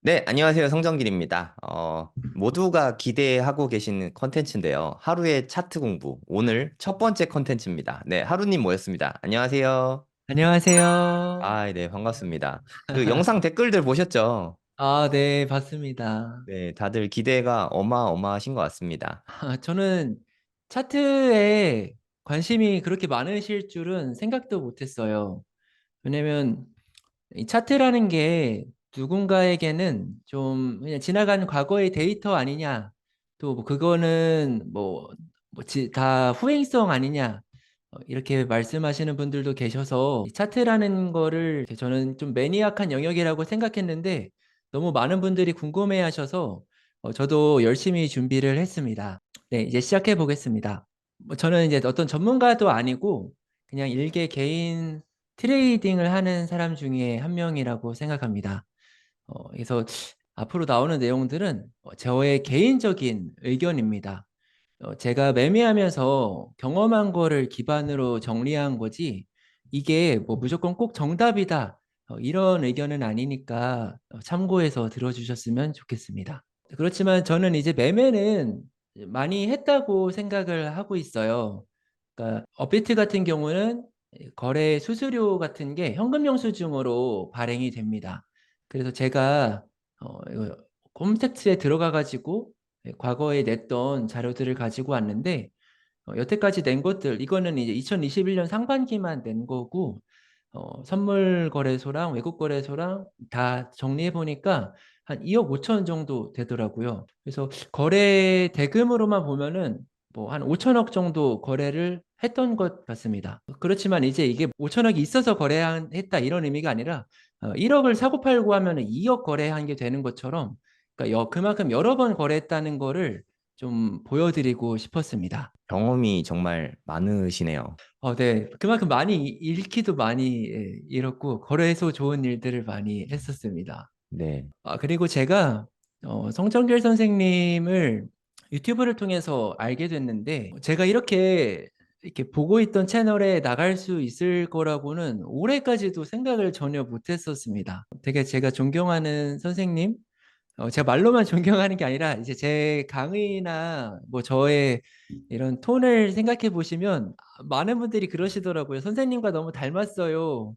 네, 안녕하세요. 성정길입니다. 모두가 기대하고 계시는 컨텐츠인데요. 하루의 차트 공부. 오늘 첫 번째 컨텐츠입니다. 네, 하루님 모였습니다. 안녕하세요. 안녕하세요. 네, 반갑습니다. 그 영상 댓글들 보셨죠? 아, 네, 봤습니다. 네, 다들 기대가 어마어마하신 것 같습니다. 저는 차트에 관심이 그렇게 많으실 줄은 생각도 못했어요. 왜냐면 이 차트라는 게 누군가에게는 좀 그냥 지나간 과거의 데이터 아니냐, 또 뭐 그거는 다 후행성 아니냐, 이렇게 말씀하시는 분들도 계셔서 이 차트라는 거를 저는 좀 매니악한 영역이라고 생각했는데 너무 많은 분들이 궁금해 하셔서 저도 열심히 준비를 했습니다. 네, 이제 시작해 보겠습니다. 저는 이제 어떤 전문가도 아니고 그냥 일개 개인 트레이딩을 하는 사람 중에 한 명이라고 생각합니다. 그래서 앞으로 나오는 내용들은 저의 개인적인 의견입니다. 제가 매매하면서 경험한 거를 기반으로 정리한 거지, 이게 뭐 무조건 꼭 정답이다, 이런 의견은 아니니까 참고해서 들어주셨으면 좋겠습니다. 그렇지만 저는 이제 매매는 많이 했다고 생각을 하고 있어요. 그러니까 업비트 같은 경우는 거래 수수료 같은 게 현금 영수증으로 발행이 됩니다. 그래서 제가 이거 홈택스에 들어가 가지고 과거에 냈던 자료들을 가지고 왔는데, 여태까지 낸 것들, 이거는 이제 2021년 상반기만 낸 거고, 선물 거래소랑 외국 거래소랑 다 정리해 보니까 한 2억 5천 정도 되더라고요. 그래서 거래 대금으로만 보면은 뭐 한 5천억 정도 거래를 했던 것 같습니다. 그렇지만 이제 이게 5천억이 있어서 거래했다 이런 의미가 아니라 1억을 사고 팔고 하면은 2억 거래한 게 되는 것처럼, 그러니까 그만큼 여러 번 거래했다는 거를 좀 보여드리고 싶었습니다. 경험이 정말 많으시네요. 네. 그만큼 많이 잃기도 많이 잃었고 거래소 좋은 일들을 많이 했었습니다. 네. 그리고 제가 성정길 선생님을 유튜브를 통해서 알게 됐는데, 제가 이렇게 보고 있던 채널에 나갈 수 있을 거라고는 올해까지도 생각을 전혀 못했었습니다. 되게 제가 존경하는 선생님, 제가 말로만 존경하는 게 아니라 이제 제 강의나 뭐 저의 이런 톤을 생각해 보시면 많은 분들이 그러시더라고요. 선생님과 너무 닮았어요.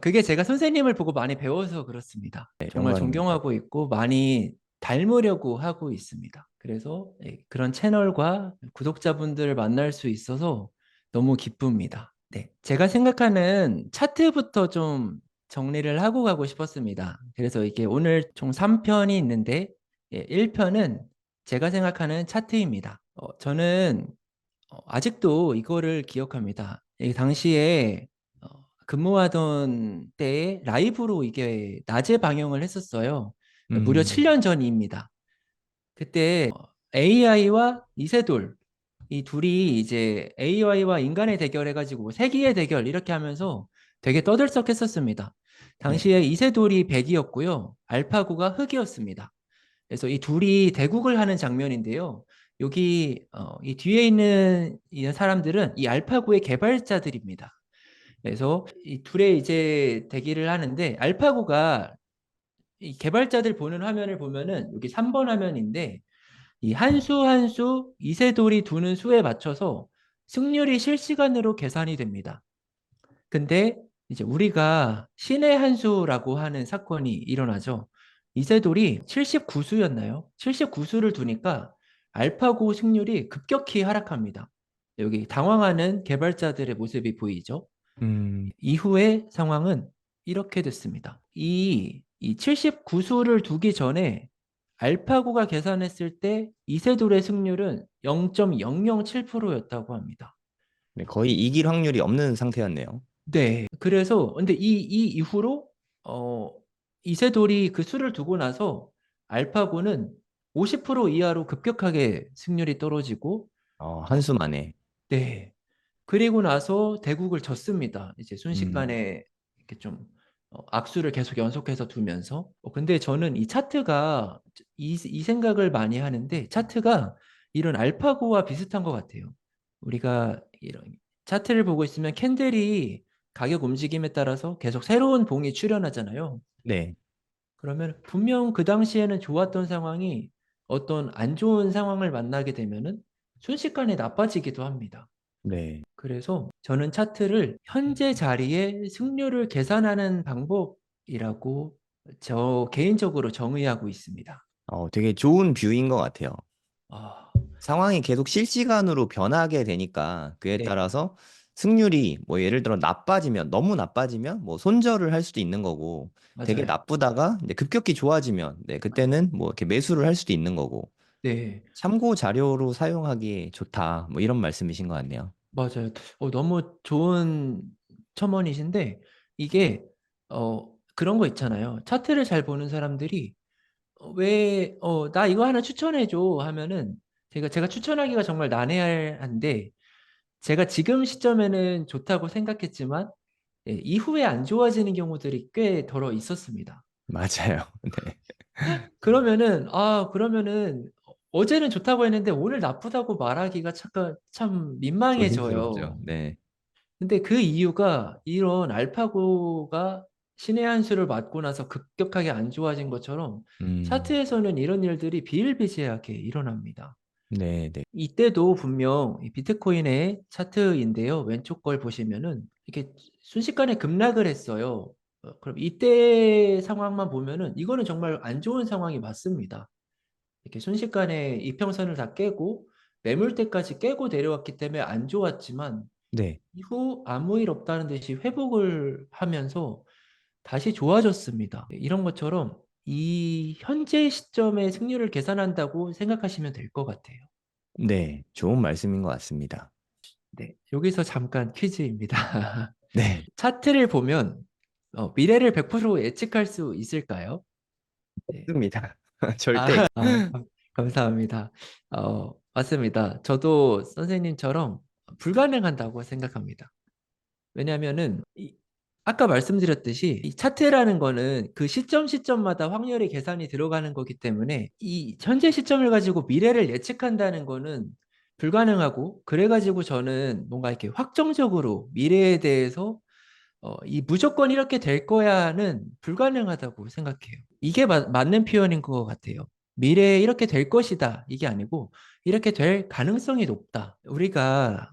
그게 제가 선생님을 보고 많이 배워서 그렇습니다. 네, 정말 영광입니다. 존경하고 있고 많이 닮으려고 하고 있습니다. 그래서 그런 채널과 구독자분들을 만날 수 있어서 너무 기쁩니다. 네. 제가 생각하는 차트부터 좀 정리를 하고 가고 싶었습니다. 그래서 이게 오늘 총 3편이 있는데, 1편은 제가 생각하는 차트입니다. 저는 아직도 이거를 기억합니다. 이 당시에 어, 근무하던 때에 라이브로 이게 낮에 방영을 했었어요. 무려 음, 7년 전입니다. 그때 AI와 이세돌, 이 둘이 이제 AI와 인간의 대결 해가지고 세기의 대결 이렇게 하면서 되게 떠들썩했었습니다. 네. 당시에 이세돌이 백이었고요, 알파고가 흑이었습니다. 그래서 이 둘이 대국을 하는 장면인데요. 여기 이 뒤에 있는 이 사람들은 이 알파고의 개발자들입니다. 그래서 이 둘의 이제 대기를 하는데, 알파고가 이 개발자들 보는 화면을 보면은 여기 3번 화면인데, 이 한 수 한 수 이세돌이 두는 수에 맞춰서 승률이 실시간으로 계산이 됩니다. 근데 이제 우리가 신의 한 수라고 하는 사건이 일어나죠. 이세돌이 79수였나요? 79수를 두니까 알파고 승률이 급격히 하락합니다. 여기 당황하는 개발자들의 모습이 보이죠. 음, 이후의 상황은 이렇게 됐습니다. 이 79수를 두기 전에 알파고가 계산했을 때 이세돌의 승률은 0.007%였다고 합니다. 네, 거의 이길 확률이 없는 상태였네요. 네. 그래서 근데 이 이후로 어 이세돌이 그 수를 두고 나서 알파고는 50% 이하로 급격하게 승률이 떨어지고, 어 한수 만에. 네. 그리고 나서 대국을 졌습니다. 이제 음, 순식간에 이렇게 좀 악수를 계속 연속해서 두면서. 근데 저는 이 차트가 이 생각을 많이 하는데, 차트가 이런 알파고와 비슷한 것 같아요. 우리가 이런 차트를 보고 있으면 캔들이 가격 움직임에 따라서 계속 새로운 봉이 출현하잖아요. 네. 그러면 분명 그 당시에는 좋았던 상황이 어떤 안 좋은 상황을 만나게 되면은 순식간에 나빠지기도 합니다. 네. 그래서 저는 차트를 현재 자리에 승률을 계산하는 방법이라고 저 개인적으로 정의하고 있습니다. 되게 좋은 뷰인 것 같아요. 아, 상황이 계속 실시간으로 변하게 되니까 그에 네, 따라서 승률이 뭐 예를 들어 나빠지면 너무 나빠지면 뭐 손절을 할 수도 있는 거고 되게 맞아요. 나쁘다가 이제 급격히 좋아지면 네, 그때는 뭐 이렇게 매수를 할 수도 있는 거고 네, 참고 자료로 사용하기 좋다 뭐 이런 말씀이신 것 같네요. 맞아요. 너무 좋은 첨언이신데 이게 그런 거 있잖아요. 차트를 잘 보는 사람들이 나 이거 하나 추천해줘 하면은 제가 추천하기가 정말 난해한데 제가 지금 시점에는 좋다고 생각했지만 이후에 안 좋아지는 경우들이 꽤 덜어 있었습니다. 맞아요. 네. 그러면은 어제는 좋다고 했는데 오늘 나쁘다고 말하기가 참 조심스럽죠. 민망해져요. 네. 근데 그 이유가 이런 알파고가 신의 한 수를 맞고 나서 급격하게 안 좋아진 것처럼 음, 차트에서는 이런 일들이 비일비재하게 일어납니다. 네, 네. 이때도 분명 이 비트코인의 차트인데요. 왼쪽 걸 보시면은 이렇게 순식간에 급락을 했어요. 그럼 이때 상황만 보면은 이거는 정말 안 좋은 상황이 맞습니다. 이렇게 순식간에 이평선을 다 깨고 매물대까지 깨고 내려왔기 때문에 안 좋았지만 네. 이후 아무 일 없다는 듯이 회복을 하면서 다시 좋아졌습니다. 이런 것처럼 이 현재 시점의 승률을 계산한다고 생각하시면 될 것 같아요. 네. 좋은 말씀인 것 같습니다. 네, 여기서 잠깐 퀴즈입니다. 네. 차트를 보면 미래를 100% 예측할 수 있을까요? 네. 맞습니다. 절대. 감사합니다. 맞습니다. 저도 선생님처럼 불가능한다고 생각합니다. 왜냐하면은 아까 말씀드렸듯이 이 차트라는 거는 그 시점마다 확률이 계산이 들어가는 거기 때문에 이 현재 시점을 가지고 미래를 예측한다는 거는 불가능하고 그래가지고 저는 뭔가 이렇게 확정적으로 미래에 대해서 이 무조건 이렇게 될 거야는 불가능하다고 생각해요. 이게 맞는 표현인 것 같아요. 미래에 이렇게 될 것이다. 이게 아니고 이렇게 될 가능성이 높다. 우리가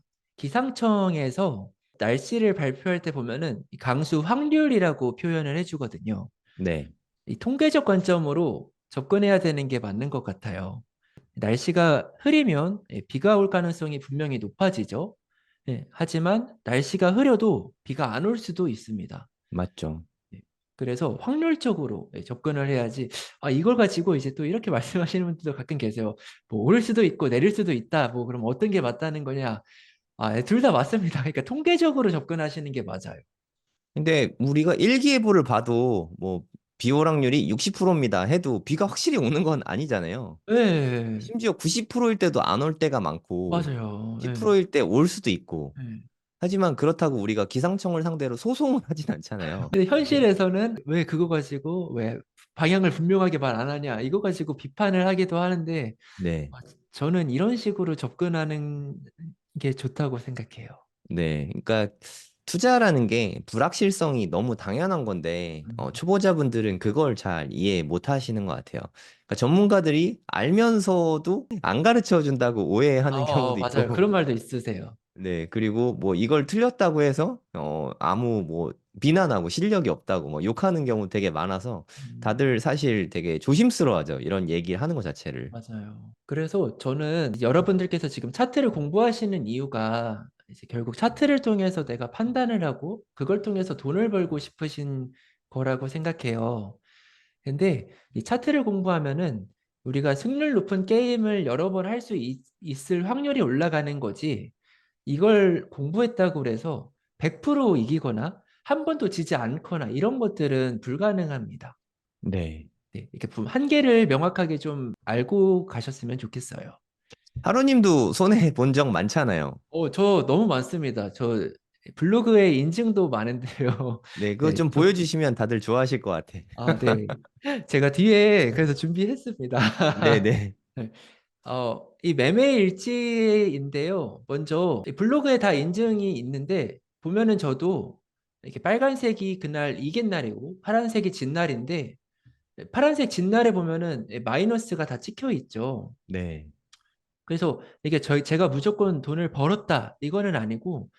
기상청에서 날씨를 발표할 때 보면은 이 강수 확률이라고 표현을 해주거든요. 네. 이 통계적 관점으로 접근해야 되는 게 맞는 것 같아요. 날씨가 흐리면 비가 올 가능성이 분명히 높아지죠. 하지만 날씨가 흐려도 비가 안 올 수도 있습니다. 맞죠. 예, 그래서 확률적으로 접근을 해야지. 이걸 가지고 이제 또 이렇게 말씀하시는 분들도 가끔 계세요. 뭐 오를 수도 있고 내릴 수도 있다. 뭐 그럼 어떤 게 맞다는 거냐? 둘 다 맞습니다. 그러니까 통계적으로 접근하시는 게 맞아요. 근데 우리가 일기예보를 봐도 뭐 비호락률이 60%입니다 해도 비가 확실히 오는 건 아니잖아요. 네, 심지어 90%일 때도 안 올 때가 많고 맞아요. 네, 10%일 때 올 수도 있고. 네. 하지만 그렇다고 우리가 기상청을 상대로 소송을 하진 않잖아요. 근데 네. 현실에서는 왜 그거 가지고 왜 방향을 분명하게 말 안 하냐 이거 가지고 비판을 하기도 하는데 네. 저는 이런 식으로 접근하는 게 좋다고 생각해요. 네. 그러니까 투자라는 게 불확실성이 너무 당연한 건데 음. 초보자분들은 그걸 잘 이해 못 하시는 것 같아요. 그러니까 전문가들이 알면서도 안 가르쳐 준다고 오해하는 경우도 맞아요. 있고 그런 말도 있으세요. 네, 그리고 뭐 이걸 틀렸다고 해서 아무 뭐 비난하고 실력이 없다고 뭐 욕하는 경우 되게 많아서 음, 다들 사실 되게 조심스러워하죠. 이런 얘기를 하는 것 자체를. 맞아요. 그래서 저는 여러분들께서 지금 차트를 공부하시는 이유가 이제 결국 차트를 통해서 내가 판단을 하고 그걸 통해서 돈을 벌고 싶으신 거라고 생각해요. 근데 이 차트를 공부하면은 우리가 승률 높은 게임을 여러 번 할 수 있을 확률이 올라가는 거지. 이걸 공부했다고 그래서 100% 이기거나 한 번도 지지 않거나 이런 것들은 불가능합니다. 네. 네, 이렇게 한계를 명확하게 좀 알고 가셨으면 좋겠어요. 하루님도 손해 본 적 많잖아요. 저 너무 많습니다. 저 블로그에 인증도 많은데요. 네, 그거 네, 좀 보여주시면 다들 좋아하실 것 같아. 네. 제가 뒤에 그래서 준비했습니다. 네네. 네. 이 매매 일지인데요. 먼저 이 블로그에 다 인증이 있는데 보면은 저도 이렇게 빨간색이 그날 이긴 날이고 파란색이 진 날인데 파란색 진날에 보면은 마이너스가 다 찍혀 있죠. 네, 그래서 이게 제가 무조건 돈을 벌었다 이거는 아니고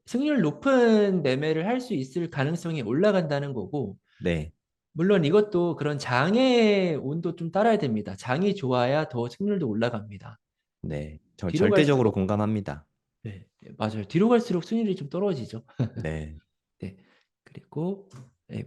승률 높은 매매를 할 수 있을 가능성이 올라간다는 거고, 네, 물론 이것도 그런 장의 운도 좀 따라야 됩니다. 장이 좋아야 더 승률도 올라갑니다. 네. 저 뒤로 절대적으로 갈수록, 공감합니다. 네, 맞아요. 뒤로 갈수록 승률이 좀 떨어지죠. 네, 네. 그리고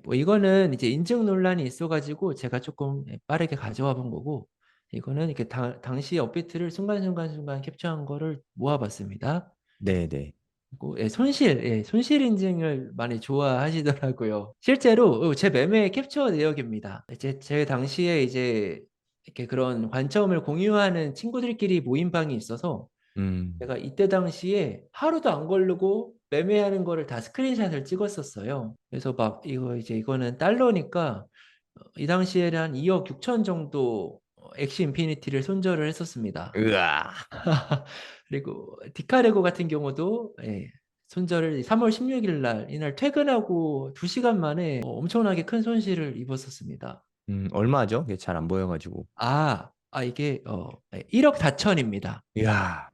뭐 이거는 이제 인증 논란이 있어가지고 제가 조금 빠르게 가져와 본 거고, 이거는 이렇게 당시 업비트를 순간순간 캡처한 거를 모아봤습니다. 네, 네. 그리고 손실 인증을 많이 좋아하시더라고요. 실제로 제 매매 캡처 내역입니다. 제 당시에 이제 이렇게 그런 관점을 공유하는 친구들끼리 모임 방이 있어서 음, 제가 이때 당시에 하루도 안 걸르고 매매하는 거를 다 스크린샷을 찍었었어요. 그래서 막 이거는 달러니까 이 당시에는 한 2억 6천 정도 엑시 인피니티를 손절을 했었습니다. 으아. 그리고 디카레고 같은 경우도 손절을 3월 16일 날 이날 퇴근하고 2시간 만에 엄청나게 큰 손실을 입었었습니다. 얼마죠? 이게 잘 안 보여가지고. 이게 1억 4천입니다. 이야,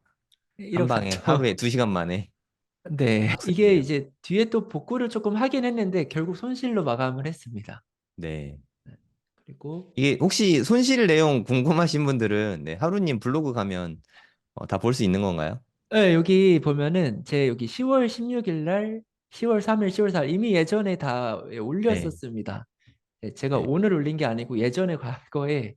한 1억 방에 4천. 하루에 2시간 만에 네, 이게 빡세네요. 이제 뒤에 또 복구를 조금 하긴 했는데 결국 손실로 마감을 했습니다. 네. 네, 그리고 이게 혹시 손실 내용 궁금하신 분들은 네, 하루님 블로그 가면 다 볼 수 있는 건가요? 여기 보면은 제 여기 10월 16일 날, 10월 3일, 10월 4일 이미 예전에 다 네. 올렸었습니다. 제가 네. 오늘 올린 게 아니고 예전에 과거에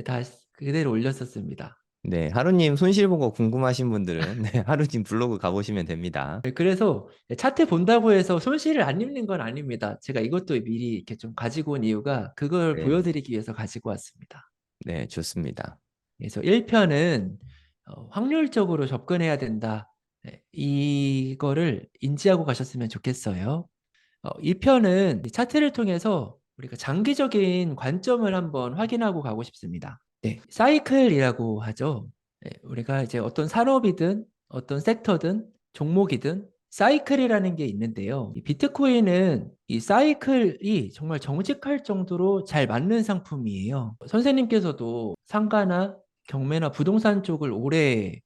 다 그대로 올렸었습니다. 네. 하루님 손실 보고 궁금하신 분들은 네, 하루님 블로그 가보시면 됩니다. 그래서 차트 본다고 해서 손실을 안 입는 건 아닙니다. 제가 이것도 미리 이렇게 좀 가지고 온 이유가 그걸 네. 보여드리기 위해서 가지고 왔습니다. 네, 좋습니다. 그래서 1편은 확률적으로 접근해야 된다. 이거를 인지하고 가셨으면 좋겠어요. 2편은 차트를 통해서 우리가 장기적인 관점을 한번 확인하고 가고 싶습니다. 네, 사이클이라고 하죠. 우리가 이제 어떤 산업이든 어떤 섹터든 종목이든 사이클이라는 게 있는데요. 이 비트코인은 이 사이클이 정말 정직할 정도로 잘 맞는 상품이에요. 선생님께서도 상가나 경매나 부동산 쪽을 오래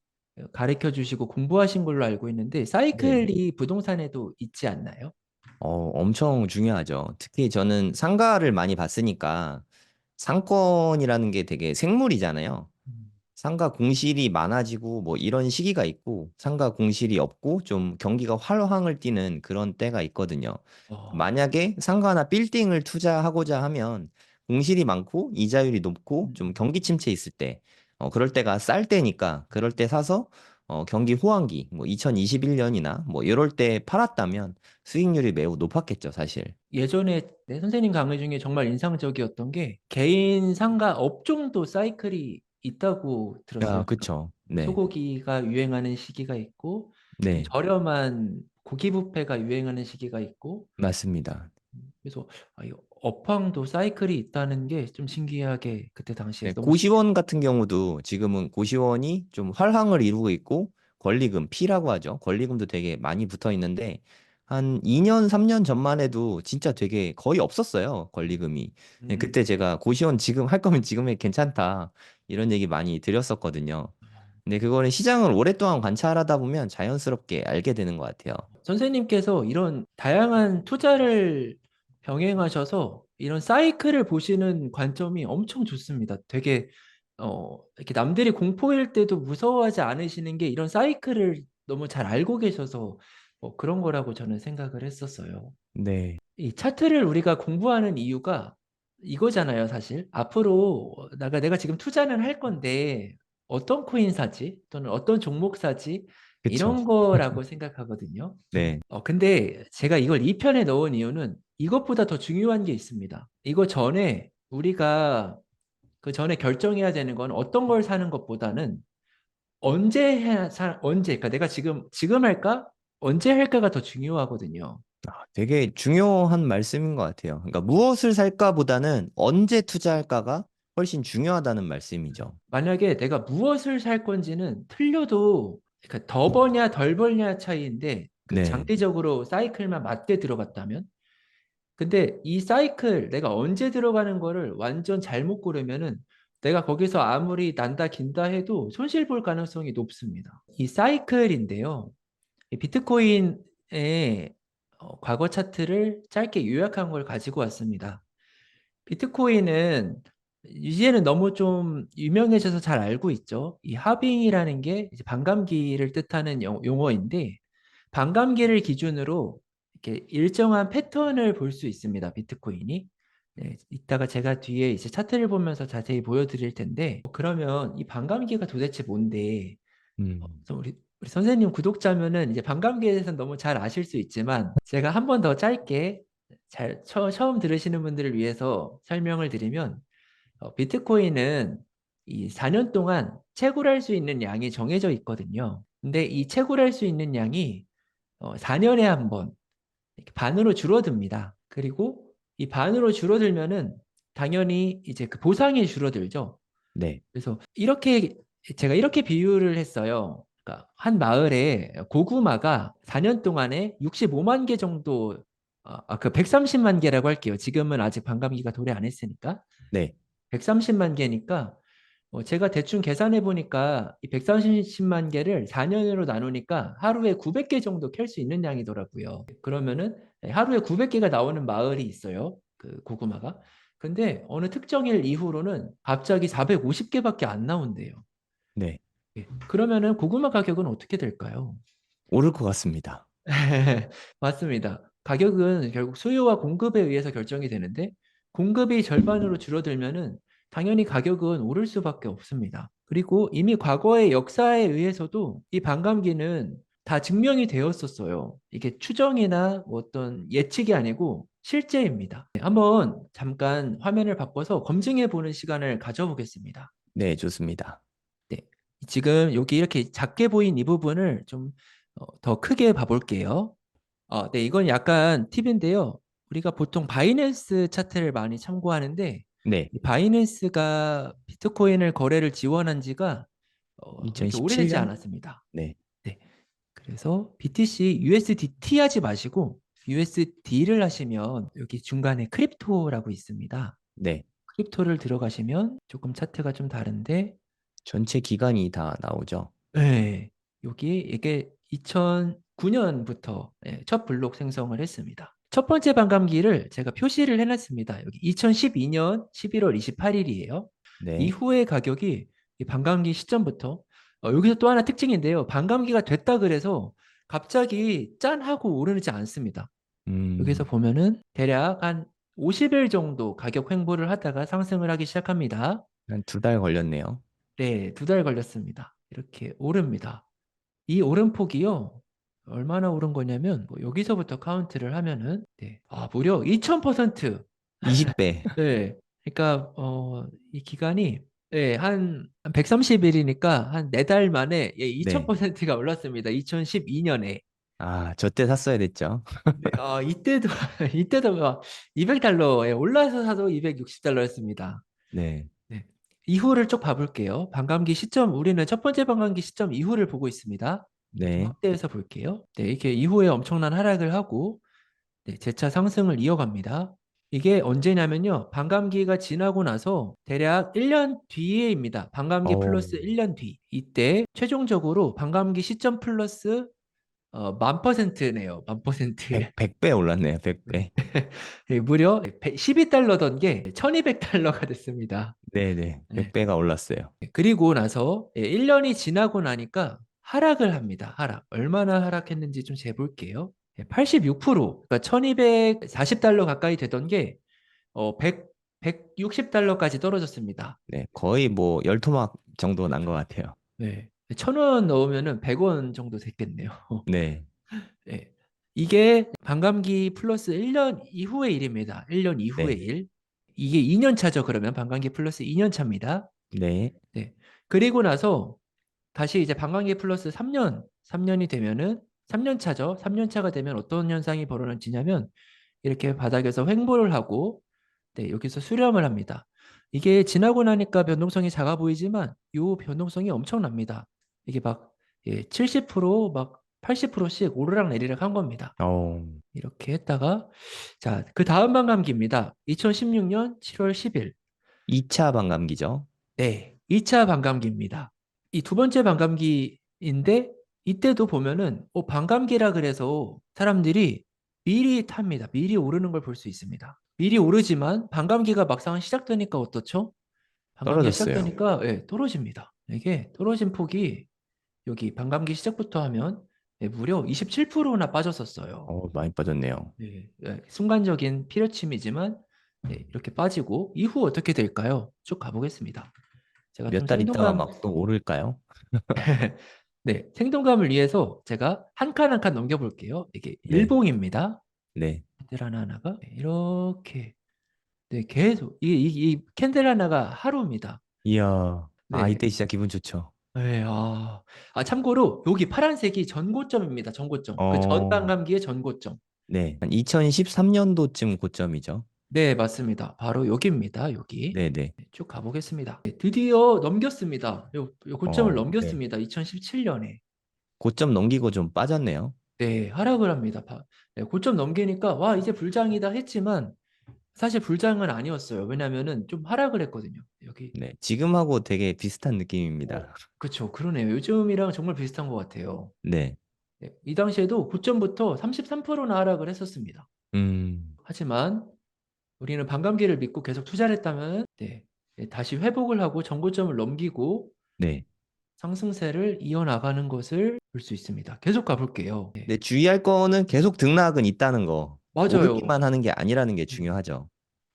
가르쳐 주시고 공부하신 걸로 알고 있는데 네. 사이클이 부동산에도 있지 않나요? 엄청 중요하죠. 특히 저는 상가를 많이 봤으니까 상권이라는 게 되게 생물이잖아요. 음. 상가 공실이 많아지고 뭐 이런 시기가 있고 상가 공실이 없고 좀 경기가 활황을 띠는 그런 때가 있거든요. 어, 만약에 상가나 빌딩을 투자하고자 하면 공실이 많고 이자율이 높고 좀 음. 경기 침체 있을 때 그럴 때가 쌀 때니까 그럴 때 사서 경기 호황기 뭐 2021년이나 뭐 이럴 때 팔았다면 수익률이 매우 높았겠죠, 사실. 예전에 내 선생님 강의 중에 정말 인상적이었던 게 개인 상가 업종도 사이클이 있다고 아, 들었어요. 그쵸. 네. 소고기가 유행하는 시기가 있고 좀 네. 저렴한 고기 뷔페가 유행하는 시기가 있고 맞습니다. 그래서 이 업황도 사이클이 있다는 게 좀 신기하게 그때 당시에 네, 너무 고시원 같은 경우도 지금은 고시원이 좀 활황을 이루고 있고 권리금, P라고 하죠. 권리금도 되게 많이 붙어 있는데 한 2년, 3년 전만 해도 진짜 되게 거의 없었어요. 권리금이. 네, 음, 그때 제가 고시원 지금 할 거면 지금 해 괜찮다. 이런 얘기 많이 드렸었거든요. 근데 그거는 시장을 오랫동안 관찰하다 보면 자연스럽게 알게 되는 것 같아요. 선생님께서 이런 다양한 투자를 병행하셔서 이런 사이클을 보시는 관점이 엄청 좋습니다. 되게 이렇게 남들이 공포일 때도 무서워하지 않으시는 게 이런 사이클을 너무 잘 알고 계셔서 그런 거라고 저는 생각을 했었어요. 네. 이 차트를 우리가 공부하는 이유가 이거잖아요, 사실. 앞으로 내가 지금 투자는 할 건데 어떤 코인 사지? 또는 어떤 종목 사지? 그쵸. 이런 거라고 생각하거든요. 네. 근데 제가 이걸 2편에 넣은 이유는 이것보다 더 중요한 게 있습니다. 이거 전에 우리가 그 전에 결정해야 되는 건 어떤 걸 사는 것보다는 그러니까 내가 지금 할까? 언제 할까가 더 중요하거든요. 되게 중요한 말씀인 것 같아요. 그러니까 무엇을 살까보다는 언제 투자할까가 훨씬 중요하다는 말씀이죠. 만약에 내가 무엇을 살 건지는 틀려도 그러니까 더 버냐 덜 벌냐 차이인데 그 네, 장기적으로 사이클만 맞게 들어갔다면 근데 이 사이클 내가 언제 들어가는 거를 완전 잘못 고르면은 내가 거기서 아무리 난다 긴다 해도 손실 볼 가능성이 높습니다. 이 사이클인데요. 이 비트코인의 과거 차트를 짧게 요약한 걸 가지고 왔습니다. 비트코인은 이제는 너무 좀 유명해져서 잘 알고 있죠. 이 하빙이라는 게 이제 반감기를 뜻하는 용어인데 반감기를 기준으로 이렇게 일정한 패턴을 볼 수 있습니다. 비트코인이. 네, 이따가 제가 뒤에 이제 차트를 보면서 자세히 보여드릴 텐데 그러면 이 반감기가 도대체 뭔데? 음, 그래서 우리 선생님 구독자면은 이제 반감기에 대해서는 너무 잘 아실 수 있지만 제가 한 번 더 짧게 처음 들으시는 분들을 위해서 설명을 드리면 비트코인은 이 4년 동안 채굴할 수 있는 양이 정해져 있거든요. 근데 이 채굴할 수 있는 양이 4년에 한 번 반으로 줄어듭니다. 그리고 이 반으로 줄어들면은 당연히 이제 그 보상이 줄어들죠. 네, 그래서 이렇게 제가 이렇게 비유를 했어요. 그러니까 한 마을에 고구마가 4년 동안에 65만 개 정도 그 130만 개라고 할게요. 지금은 아직 반감기가 도래 안 했으니까 네, 130만 개니까 제가 대충 계산해 보니까 이 130만 개를 4년으로 나누니까 하루에 900개 정도 캘 수 있는 양이더라고요. 그러면은 하루에 900개가 나오는 마을이 있어요. 그 고구마가. 근데 어느 특정일 이후로는 갑자기 450개밖에 안 나온대요. 네. 예. 그러면은 고구마 가격은 어떻게 될까요? 오를 것 같습니다. 맞습니다. 가격은 결국 수요와 공급에 의해서 결정이 되는데 공급이 절반으로 줄어들면은 당연히 가격은 오를 수밖에 없습니다. 그리고 이미 과거의 역사에 의해서도 이 반감기는 다 증명이 되었었어요. 이게 추정이나 뭐 어떤 예측이 아니고 실제입니다. 네, 한번 잠깐 화면을 바꿔서 검증해 보는 시간을 가져보겠습니다. 네, 좋습니다. 네. 지금 여기 이렇게 작게 보인 이 부분을 좀 더 크게 봐볼게요. 네, 이건 약간 팁인데요. 우리가 보통 바이낸스 차트를 많이 참고하는데 네, 이 바이낸스가 비트코인을 거래를 지원한 지가 그렇게 오래되지 2017년? 않았습니다. 네, 네, 그래서 BTC USDT 하지 마시고 USD를 하시면 여기 중간에 크립토라고 있습니다. 네. 크립토를 들어가시면 조금 차트가 좀 다른데 전체 기간이 다 나오죠. 네, 여기 이게 2009년부터 첫 블록 생성을 했습니다. 첫 번째 반감기를 제가 표시를 해놨습니다. 여기 2012년 11월 28일이에요. 네, 이후의 가격이 이 반감기 시점부터 여기서 또 하나 특징인데요. 반감기가 됐다 그래서 갑자기 짠 하고 오르지 않습니다. 여기서 음, 보면은 대략 한 50일 정도 가격 횡보를 하다가 상승을 하기 시작합니다. 한 두 달 걸렸네요. 네, 2달 걸렸습니다. 이렇게 오릅니다. 이 오름폭이요. 얼마나 오른 거냐면 여기서부터 카운트를 하면은 무려 2000%. 20배. 네. 그러니까 이 기간이 한 130일이니까 한 4달 만에 네. 2000%가 올랐습니다. 2012년에. 아, 저 때 샀어야 됐죠. 네, 이때도 이때도 막 200달러에 올라서 사도 260달러였습니다. 네, 네. 이후를 쭉 봐볼게요. 반감기 시점, 우리는 첫 번째 반감기 시점 이후를 보고 있습니다. 좀 네, 확대해서 볼게요. 네, 이렇게 이후에 엄청난 하락을 하고 재차 상승을 이어갑니다. 이게 언제냐면요. 반감기가 지나고 나서 대략 1년 뒤에입니다. 반감기 어, 플러스 1년 뒤. 이때 최종적으로 반감기 시점 플러스 1000%네요. 1000%. 100배 올랐네요. 100배. 무려 12달러던 게 1200달러가 됐습니다. 네네. 네. 100배가 올랐어요. 그리고 나서 1년이 지나고 나니까 하락을 합니다. 하락. 얼마나 하락했는지 좀 재볼게요. 86%, 그러니까 1240달러 가까이 되던 게 160달러까지 떨어졌습니다. 네, 거의 뭐 열토막 정도 난 것 같아요. 네. 1000원 넣으면은 100원 정도 됐겠네요. 네, 네. 이게 반감기 플러스 1년 이후의 일입니다. 1년 이후의 네, 일. 이게 2년 차죠. 그러면 반감기 플러스 2년 차입니다. 네, 네. 그리고 나서 다시 이제 반감기 플러스 3년, 3년이 되면은 3년 차죠. 3년 차가 되면 어떤 현상이 벌어지냐면 이렇게 바닥에서 횡보를 하고 여기서 수렴을 합니다. 이게 지나고 나니까 변동성이 작아 보이지만 이 변동성이 엄청납니다. 이게 막 70%, 막 80%씩 오르락내리락 한 겁니다. 어, 이렇게 했다가 자, 그 다음 반감기입니다. 2016년 7월 10일. 2차 반감기죠. 네, 2차 반감기입니다. 이 두 번째 반감기인데 이때도 보면은 반감기라 그래서 사람들이 미리 탑니다. 미리 오르는 걸 볼 수 있습니다. 미리 오르지만 반감기가 막상 시작되니까 어떻죠? 반감기가 떨어졌어요. 시작되니까 떨어집니다. 이게 떨어진 폭이 여기 반감기 시작부터 하면 무려 27%나 빠졌었어요. 많이 빠졌네요. 네, 순간적인 피려침이지만 이렇게 빠지고 이후 어떻게 될까요? 쭉 가보겠습니다. 제가 좀 몇 달 있다가 생동감, 막 또 오를까요? 네, 생동감을 위해서 제가 한 칸 한 칸 넘겨볼게요. 이게 네, 일봉입니다. 네. 캔들 하나하나가 이렇게 계속 이 캔들 하나가 하루입니다. 이야, 네, 이때 진짜 기분 좋죠. 네, 참고로 여기 파란색이 전고점입니다. 전고점. 그 어, 전반감기의 전고점. 네. 한 2013년도쯤 고점이죠. 네, 맞습니다. 바로 여기입니다. 여기. 네네. 네, 쭉 가보겠습니다. 드디어 넘겼습니다. 요 고점을 네. 넘겼습니다. 2017년에. 고점 넘기고 좀 빠졌네요. 네, 하락을 합니다. 네, 고점 넘기니까 와, 이제 불장이다 했지만 사실 불장은 아니었어요. 왜냐면은 좀 하락을 했거든요. 여기. 네. 지금하고 되게 비슷한 어, 느낌입니다. 그쵸. 그러네요. 요즘이랑 정말 비슷한 것 같아요. 네. 네, 이 당시에도 고점부터 33%나 하락을 했었습니다. 음, 하지만 우리는 반감기를 믿고 계속 투자를 했다면 다시 회복을 하고 정고점을 넘기고 네. 상승세를 이어나가는 것을 볼 수 있습니다. 계속 가볼게요. 네, 네, 주의할 거는 계속 등락은 있다는 거. 맞아요. 오르기만 하는 게 아니라는 게 음. 중요하죠.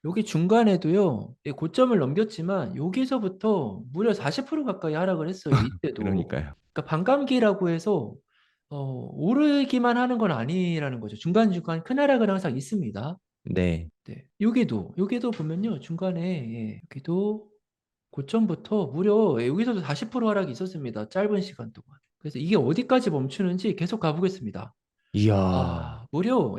여기 중간에도요, 고점을 넘겼지만 여기서부터 무려 40% 가까이 하락을 했어요. 이때도. 그러니까요. 그러니까 반감기라고 해서 오르기만 하는 건 아니라는 거죠. 중간중간 큰 하락은 항상 있습니다. 네. 네. 여기도 보면요. 중간에 여기도 고점부터 무려 여기서도 40% 하락이 있었습니다. 짧은 시간 동안. 그래서 이게 어디까지 멈추는지 계속 가보겠습니다. 이야, 무려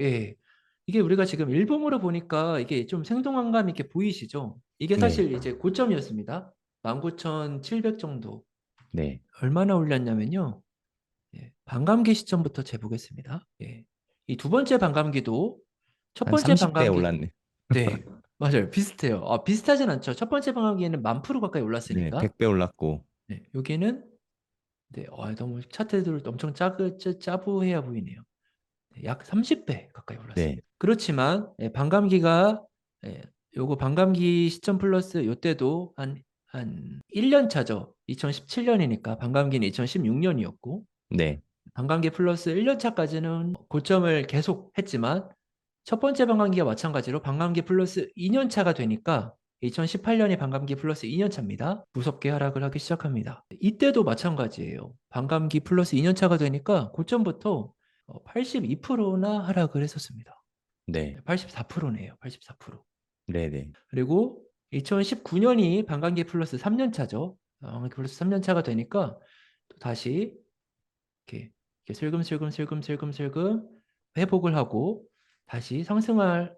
이게 우리가 지금 일봉으로 보니까 이게 좀 생동감 있게 보이시죠? 이게 네. 사실 이제 고점이었습니다. 19,700 정도. 네. 얼마나 올렸냐면요. 반감기 시점부터 재보겠습니다. 이 두 번째 반감기도 첫 한 번째 30배 반감기 올랐네. 네, 맞아요. 비슷해요. 비슷하진 않죠. 첫 번째 반감기에는 10,000% 가까이 네, 올랐으니까. 100배 올랐고. 여기는 너무 차트들 엄청 짜부해야 보이네요. 약 30배 가까이 네. 올랐습니다. 그렇지만 반감기가 예, 요거 반감기 시점 플러스 요때도 한 1년 차죠. 2017년이니까 반감기는 2016년이었고 네. 반감기 플러스 1년 차까지는 고점을 계속 했지만 첫 번째 반감기가 마찬가지로 반감기 플러스 2년 차가 되니까 2018년이 반감기 플러스 2년 차입니다. 무섭게 하락을 하기 시작합니다. 이때도 마찬가지예요. 반감기 플러스 2년 차가 되니까 고점부터 82%나 하락을 했었습니다. 네. 84%네요. 84%. 네, 네. 그리고 2019년이 반감기 플러스 3년 차죠. 반감기 플러스 3년 차가 되니까 또 다시 이렇게 슬금슬금 회복을 하고 다시 상승을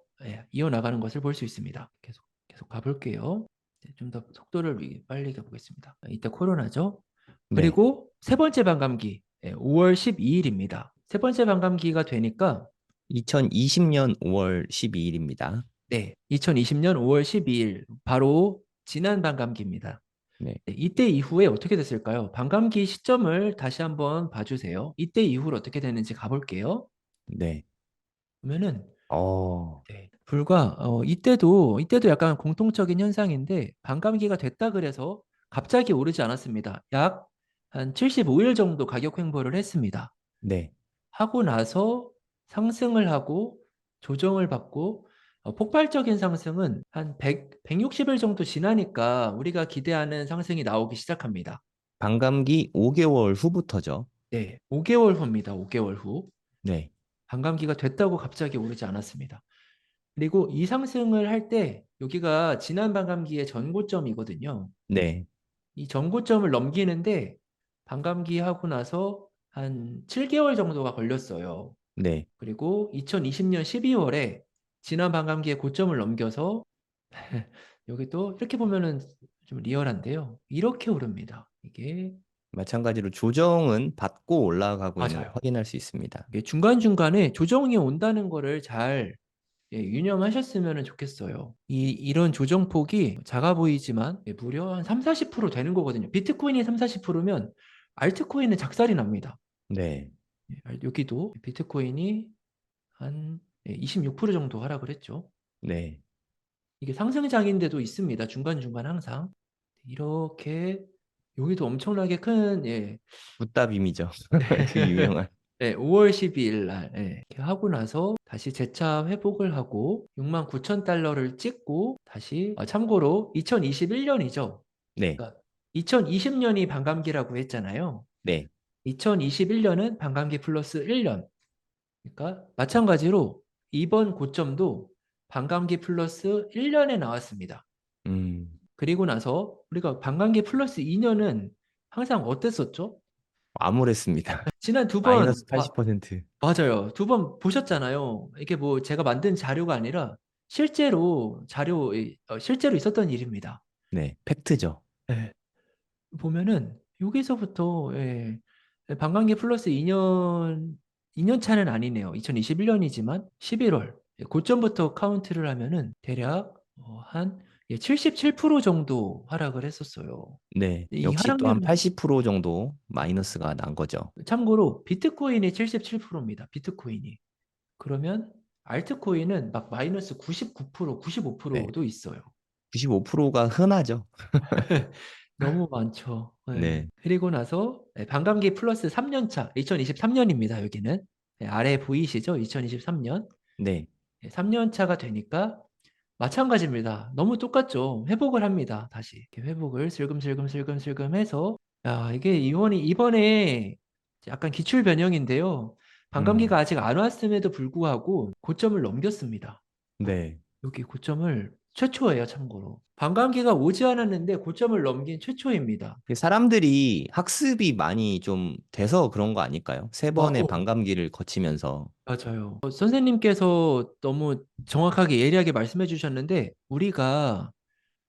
이어나가는 것을 볼 수 있습니다. 계속 가볼게요. 좀 더 속도를 빨리 가보겠습니다. 이때 코로나죠. 네. 그리고 세 번째 반감기 5월 12일입니다. 세 번째 반감기가 되니까 2020년 5월 12일입니다. 2020년 5월 12일 바로 지난 반감기입니다. 네. 이때 이후에 어떻게 됐을까요? 반감기 시점을 다시 한번 봐주세요. 이때 이후로 어떻게 됐는지 가볼게요. 네. 보면은 어, 불과 이때도 약간 공통적인 현상인데 반감기가 됐다 그래서 갑자기 오르지 않았습니다. 약 한 75일 정도 가격 횡보를 했습니다. 네. 하고 나서 상승을 하고 조정을 받고 폭발적인 상승은 한 160일 정도 지나니까 우리가 기대하는 상승이 나오기 시작합니다. 반감기 5개월 후부터죠. 네, 5개월 후입니다. 5개월 후. 네. 반감기가 됐다고 갑자기 오르지 않았습니다. 그리고 이 상승을 할 때 여기가 지난 반감기의 전고점이거든요. 네. 이 전고점을 넘기는데 반감기 하고 나서 한 7개월 정도가 걸렸어요. 네. 그리고 2020년 12월에 지난 반감기의 고점을 넘겨서 여기 또 이렇게 보면은 좀 리얼한데요. 이렇게 오릅니다. 이게 마찬가지로 조정은 받고 올라가고 있는 거 맞아요. 확인할 수 있습니다. 이게 중간중간에 조정이 온다는 거를 잘 유념하셨으면 좋겠어요. 이런 조정폭이 작아 보이지만 무려 한 3, 40% 되는 거거든요. 비트코인이 3, 40%면 알트코인은 작살이 납니다. 네, 여기도 비트코인이 한 26% 정도 하락을 했죠. 네. 이게 상승장인데도 있습니다. 중간중간 항상. 이렇게 여기도 엄청나게 큰 붓다빔이죠. 그 유명한. 5월 12일 날 이렇게 하고 나서 다시 재차 회복을 하고 6만 9천 달러를 찍고 다시 참고로 2021년이죠. 네, 그러니까 2020년이 반감기라고 했잖아요. 네. 2021년은 반감기 플러스 1년. 그러니까 마찬가지로 이번 고점도 반감기 플러스 1년에 나왔습니다. 음, 그리고 나서 우리가 반감기 플러스 2년은 항상 어땠었죠? 암울했습니다. 지난 두 번, 마이너스 80%. 맞아요. 두 번 보셨잖아요. 이게 뭐 제가 만든 자료가 아니라 실제로 실제로 있었던 일입니다. 네, 팩트죠. 예. 보면은 여기서부터 반감기 플러스 2년 차는 아니네요. 2021년이지만 11월 고점부터 카운트를 하면은 대략 한 77% 정도 하락을 했었어요. 네, 이 역시 또 한 하락률은 80% 정도 마이너스가 난 거죠. 참고로 비트코인이 77%입니다. 비트코인이. 그러면 알트코인은 막 마이너스 99%, 네, 95%도 있어요. 95%가 흔하죠. 너무 많죠. 네, 그리고 나서 반감기 플러스 3년 차, 2023년입니다. 여기는 아래 보이시죠? 2023년. 네, 3년 차가 되니까 마찬가지입니다. 너무 똑같죠. 회복을 합니다. 다시 이렇게 회복을 슬금슬금 해서 야, 이게 이번에 약간 기출 변형인데요. 반감기가 음, 아직 안 왔음에도 불구하고 고점을 넘겼습니다. 네. 여기 고점을 최초예요, 참고로. 반감기가 오지 않았는데 고점을 넘긴 최초입니다. 사람들이 학습이 많이 좀 돼서 그런 거 아닐까요? 세 아, 번의 반감기를 거치면서. 맞아요. 선생님께서 너무 정확하게 예리하게 말씀해 주셨는데 우리가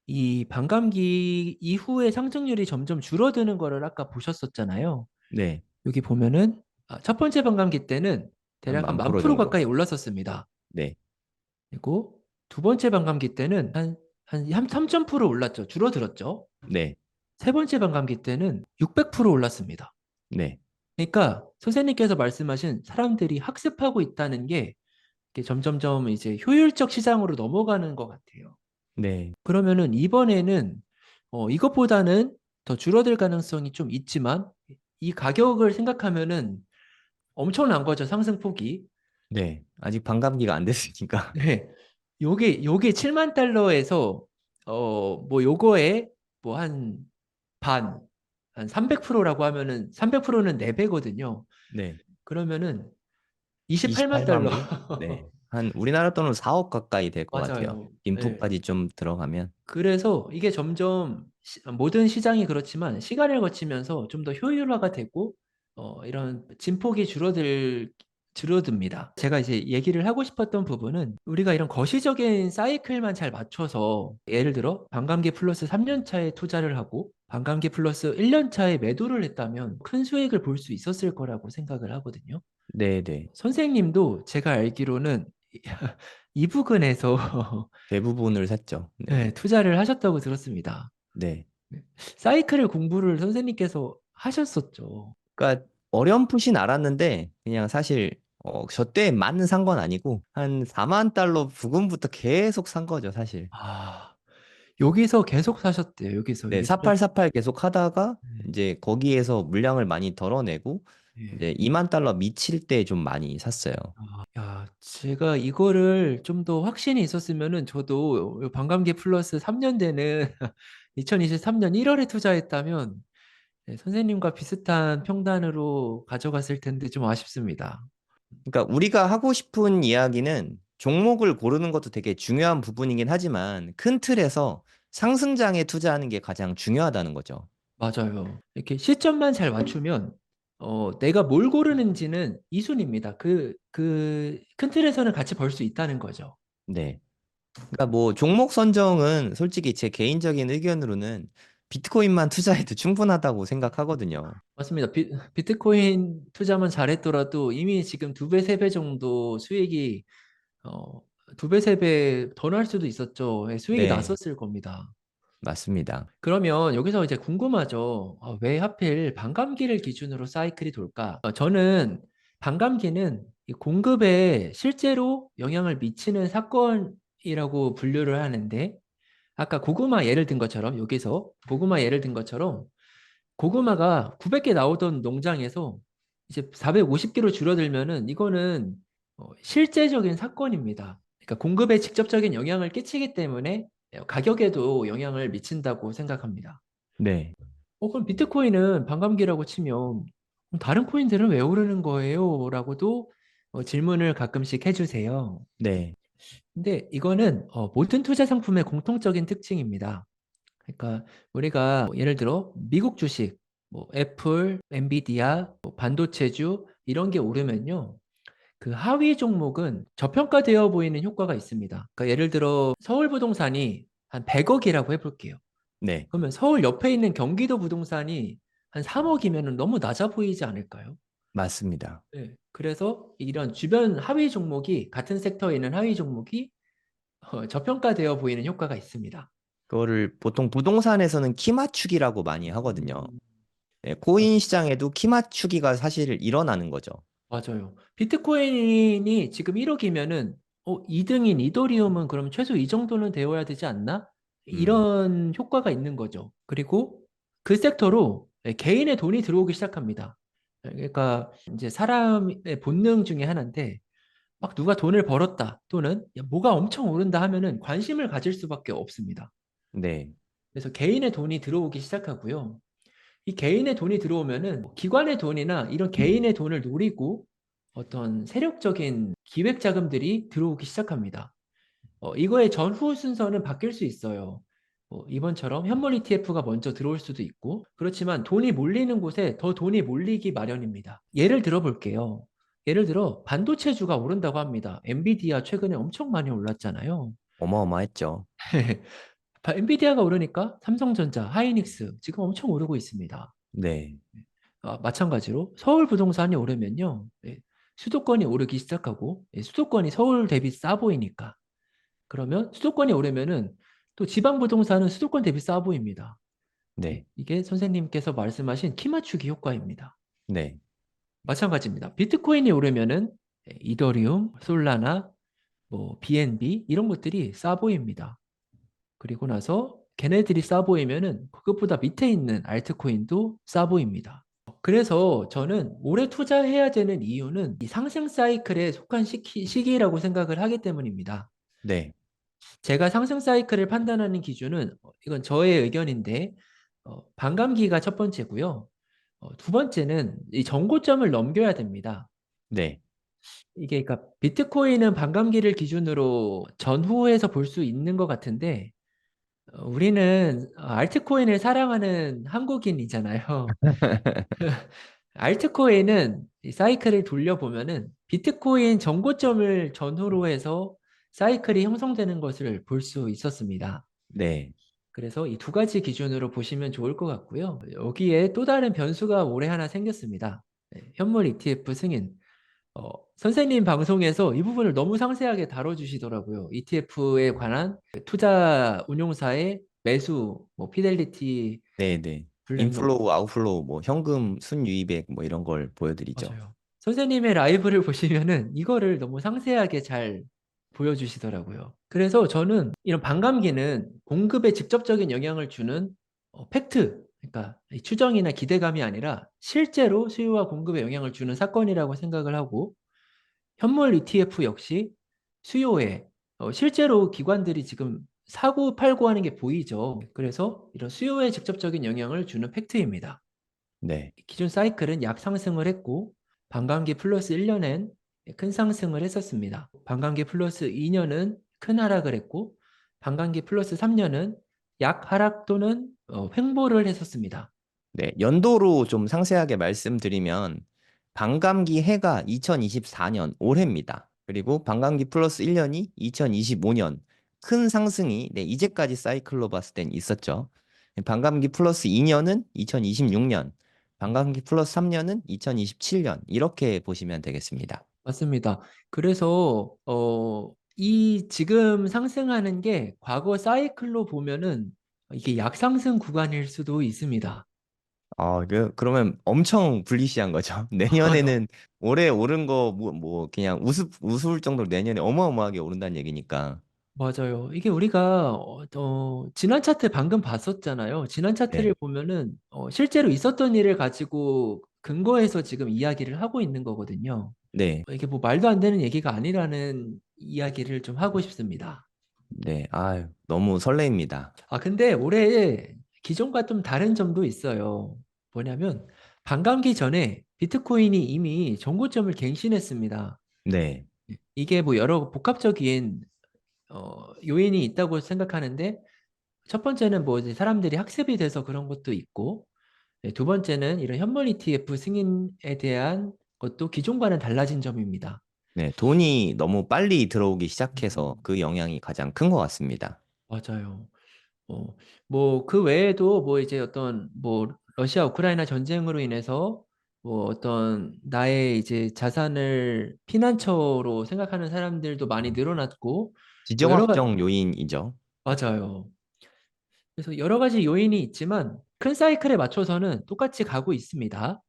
이 반감기 이후에 상승률이 점점 줄어드는 거를 아까 보셨었잖아요. 네, 여기 보면은 첫 번째 반감기 때는 한 대략 한 만 만 프로 프로 정도. 가까이 올랐었습니다. 네, 그리고 두 번째 반감기 때는 한 3,000% 올랐죠. 줄어들었죠. 네, 세 번째 반감기 때는 600% 올랐습니다. 네, 그러니까 선생님께서 말씀하신 사람들이 학습하고 있다는 게 이게 점점점 이제 효율적 시장으로 넘어가는 것 같아요. 네. 그러면은 이번에는 이것보다는 더 줄어들 가능성이 좀 있지만 이 가격을 생각하면은 엄청난 거죠, 상승폭이. 네. 아직 반감기가 안 됐으니까. 네. 요게 7만 달러에서 뭐 요거에 뭐 한 300%라고 하면은 300%는 4배거든요. 네. 그러면은 28만 28만 달러. 불? 네. 한 우리나라 돈으로 4억 가까이 될 것 같아요. 맞아요. 네. 인풋까지 좀 들어가면. 그래서 이게 점점 모든 시장이 그렇지만 시간을 거치면서 좀 더 효율화가 되고 이런 진폭이 줄어듭니다. 제가 이제 얘기를 하고 싶었던 부분은 우리가 이런 거시적인 사이클만 잘 맞춰서 예를 들어 반감기 플러스 3년 차에 투자를 하고 반감기 플러스 1년 차에 매도를 했다면 큰 수익을 볼 수 있었을 거라고 생각을 하거든요. 네, 네. 선생님도 제가 알기로는 이부근에서 대부분을 샀죠. 네. 네, 투자를 하셨다고 들었습니다. 네. 네. 사이클을 공부를 선생님께서 하셨었죠. 그러니까 어렴풋이 알았는데 그냥 사실 저 때 많은 산 건 아니고 한 4만 달러 부근부터 계속 산 거죠, 사실. 아, 여기서 계속 사셨대요. 여기서 네, 여기 투자. 4848 계속 하다가 네. 이제 거기에서 물량을 많이 덜어내고 예. 이제 2만 달러 미칠 때 좀 많이 샀어요. 야, 제가 이거를 좀 더 확신이 있었으면은 저도 요 반감기 플러스 3년 되는 2023년 1월에 투자했다면 선생님과 비슷한 평단으로 가져갔을 텐데 좀 아쉽습니다. 그러니까 우리가 하고 싶은 이야기는 종목을 고르는 것도 되게 중요한 부분이긴 하지만 큰 틀에서 상승장에 투자하는 게 가장 중요하다는 거죠. 맞아요. 이렇게 시점만 잘 맞추면 내가 뭘 고르는지는 이순입니다. 큰 틀에서는 같이 벌 수 있다는 거죠. 네. 그러니까 뭐 종목 선정은 솔직히 제 개인적인 의견으로는 비트코인만 투자해도 충분하다고 생각하거든요. 맞습니다. 비트코인 투자만 잘했더라도 이미 지금 두 배, 세 배 정도 수익이 어, 두 배, 세 배 더 날 수도 있었죠. 예, 수익이 네, 났었을 겁니다. 맞습니다. 그러면 여기서 이제 궁금하죠. 왜 하필 반감기를 기준으로 사이클이 돌까? 저는 반감기는 이 공급에 실제로 영향을 미치는 사건이라고 분류를 하는데, 아까 고구마 예를 든 것처럼, 여기서 고구마 예를 든 것처럼, 고구마가 900개 나오던 농장에서 이제 450개로 줄어들면은 이거는 실제적인 사건입니다. 그러니까 공급에 직접적인 영향을 끼치기 때문에 가격에도 영향을 미친다고 생각합니다. 네, 그럼 비트코인은 반감기라고 치면 그럼 다른 코인들은 왜 오르는 거예요? 라고도 질문을 가끔씩 해주세요. 네, 근데 이거는 모든 투자 상품의 공통적인 특징입니다. 그러니까 우리가 예를 들어 미국 주식, 뭐 애플, 엔비디아, 뭐 반도체주 이런 게 오르면요. 그 하위 종목은 저평가되어 보이는 효과가 있습니다. 그러니까 예를 들어 서울 부동산이 한 100억이라고 해볼게요. 네, 그러면 서울 옆에 있는 경기도 부동산이 한 3억이면 너무 낮아 보이지 않을까요? 맞습니다. 네. 그래서 이런 주변 하위 종목이 같은 섹터에 있는 하위 종목이 저평가되어 보이는 효과가 있습니다. 그거를 보통 부동산에서는 키 맞추기라고 많이 하거든요. 음, 네, 코인 시장에도 키 맞추기가 사실 일어나는 거죠. 맞아요. 비트코인이 지금 1억이면은 2등인 이더리움은 그럼 최소 이 정도는 되어야 되지 않나? 음, 이런 효과가 있는 거죠. 그리고 그 섹터로 개인의 돈이 들어오기 시작합니다. 그러니까 이제 사람의 본능 중에 하나인데 막 누가 돈을 벌었다 또는 야, 뭐가 엄청 오른다 하면은 관심을 가질 수밖에 없습니다. 네, 그래서 개인의 돈이 들어오기 시작하고요. 이 개인의 돈이 들어오면은 뭐 기관의 돈이나 이런 개인의 돈을 노리고 어떤 세력적인 기획 자금들이 들어오기 시작합니다. 이거의 전후 순서는 바뀔 수 있어요. 이번처럼 현물 ETF가 먼저 들어올 수도 있고, 그렇지만 돈이 몰리는 곳에 더 돈이 몰리기 마련입니다. 예를 들어 볼게요. 예를 들어 반도체주가 오른다고 합니다. 엔비디아 최근에 엄청 많이 올랐잖아요. 어마어마했죠. 엔비디아가 오르니까 삼성전자, 하이닉스 지금 엄청 오르고 있습니다. 네, 마찬가지로 서울 부동산이 오르면요. 수도권이 오르기 시작하고 수도권이 서울 대비 싸 보이니까 그러면 수도권이 오르면은 또 지방 부동산은 수도권 대비 싸 보입니다. 네, 이게 선생님께서 말씀하신 키 맞추기 효과입니다. 네, 마찬가지입니다. 비트코인이 오르면은 이더리움, 솔라나, 뭐 BNB 이런 것들이 싸 보입니다. 그리고 나서 걔네들이 싸 보이면은 그것보다 밑에 있는 알트코인도 싸 보입니다. 그래서 저는 올해 투자해야 되는 이유는 이 상승 사이클에 속한 시기라고 생각을 하기 때문입니다. 네, 제가 상승 사이클을 판단하는 기준은 이건 저의 의견인데 반감기가 첫 번째고요. 두 번째는 이 정고점을 넘겨야 됩니다. 네, 이게 그러니까 비트코인은 반감기를 기준으로 전후에서 볼 수 있는 것 같은데 우리는 알트코인을 사랑하는 한국인이잖아요. 알트코인은 이 사이클을 돌려보면은 비트코인 정고점을 전후로 해서 사이클이 형성되는 것을 볼 수 있었습니다. 네, 그래서 이 두 가지 기준으로 보시면 좋을 것 같고요. 여기에 또 다른 변수가 올해 하나 생겼습니다. 현물 ETF 승인. 선생님 방송에서 이 부분을 너무 상세하게 다뤄주시더라고요. ETF에 관한 투자 운용사의 매수, 뭐 피델리티, 네, 네. 블랙록. 인플로우, 아웃플로우, 뭐 현금 순유입액 뭐 이런 걸 보여드리죠. 맞아요. 선생님의 라이브를 보시면은 이거를 너무 상세하게 잘 보여주시더라고요. 그래서 저는 이런 반감기는 공급에 직접적인 영향을 주는 팩트, 그러니까 이 추정이나 기대감이 아니라 실제로 수요와 공급에 영향을 주는 사건이라고 생각을 하고 현물 ETF 역시 수요에 실제로 기관들이 지금 사고 팔고 하는 게 보이죠. 그래서 이런 수요에 직접적인 영향을 주는 팩트입니다. 네, 기존 사이클은 약 상승을 했고 반감기 플러스 1년엔 큰 상승을 했었습니다. 반감기 플러스 2년은 큰 하락을 했고 반감기 플러스 3년은 약 하락 또는 횡보를 했었습니다. 네. 연도로 좀 상세하게 말씀드리면 반감기 해가 2024년 올해입니다. 그리고 반감기 플러스 1년이 2025년 큰 상승이 네, 이제까지 사이클로 봤을 땐 있었죠. 반감기 플러스 2년은 2026년, 반감기 플러스 3년은 2027년 이렇게 보시면 되겠습니다. 맞습니다. 그래서 이 지금 상승하는 게 과거 사이클로 보면은 이게 약상승 구간일 수도 있습니다. 그러면 엄청 불리시한 거죠. 내년에는 올해 오른 거 뭐 그냥 우스울 정도로 내년에 어마어마하게 오른다는 얘기니까. 맞아요. 이게 우리가 지난 차트 방금 봤었잖아요. 지난 차트를 네, 보면은 실제로 있었던 일을 가지고 근거해서 지금 이야기를 하고 있는 거거든요. 네, 이게 뭐 말도 안 되는 얘기가 아니라는 이야기를 좀 하고 싶습니다. 네. 아유, 너무 설레입니다. 근데 올해 기존과 좀 다른 점도 있어요. 뭐냐면 반감기 전에 비트코인이 이미 정고점을 갱신했습니다. 네, 이게 뭐 여러 복합적인 요인이 있다고 생각하는데 첫 번째는 뭐 이제 사람들이 학습이 돼서 그런 것도 있고 네, 두 번째는 이런 현물 ETF 승인에 대한 것도 기존과는 달라진 점입니다. 네. 돈이 너무 빨리 들어오기 시작해서 음, 그 영향이 가장 큰 것 같습니다. 맞아요. 뭐 그 외에도 뭐 이제 어떤 뭐 러시아 우크라이나 전쟁으로 인해서 뭐 어떤 나의 이제 자산을 피난처로 생각하는 사람들도 많이 늘어났고 뭐 지정학적 요인이죠. 맞아요. 그래서 여러 가지 요인이 있지만 큰 사이클에 맞춰서는 똑같이 가고 있습니다.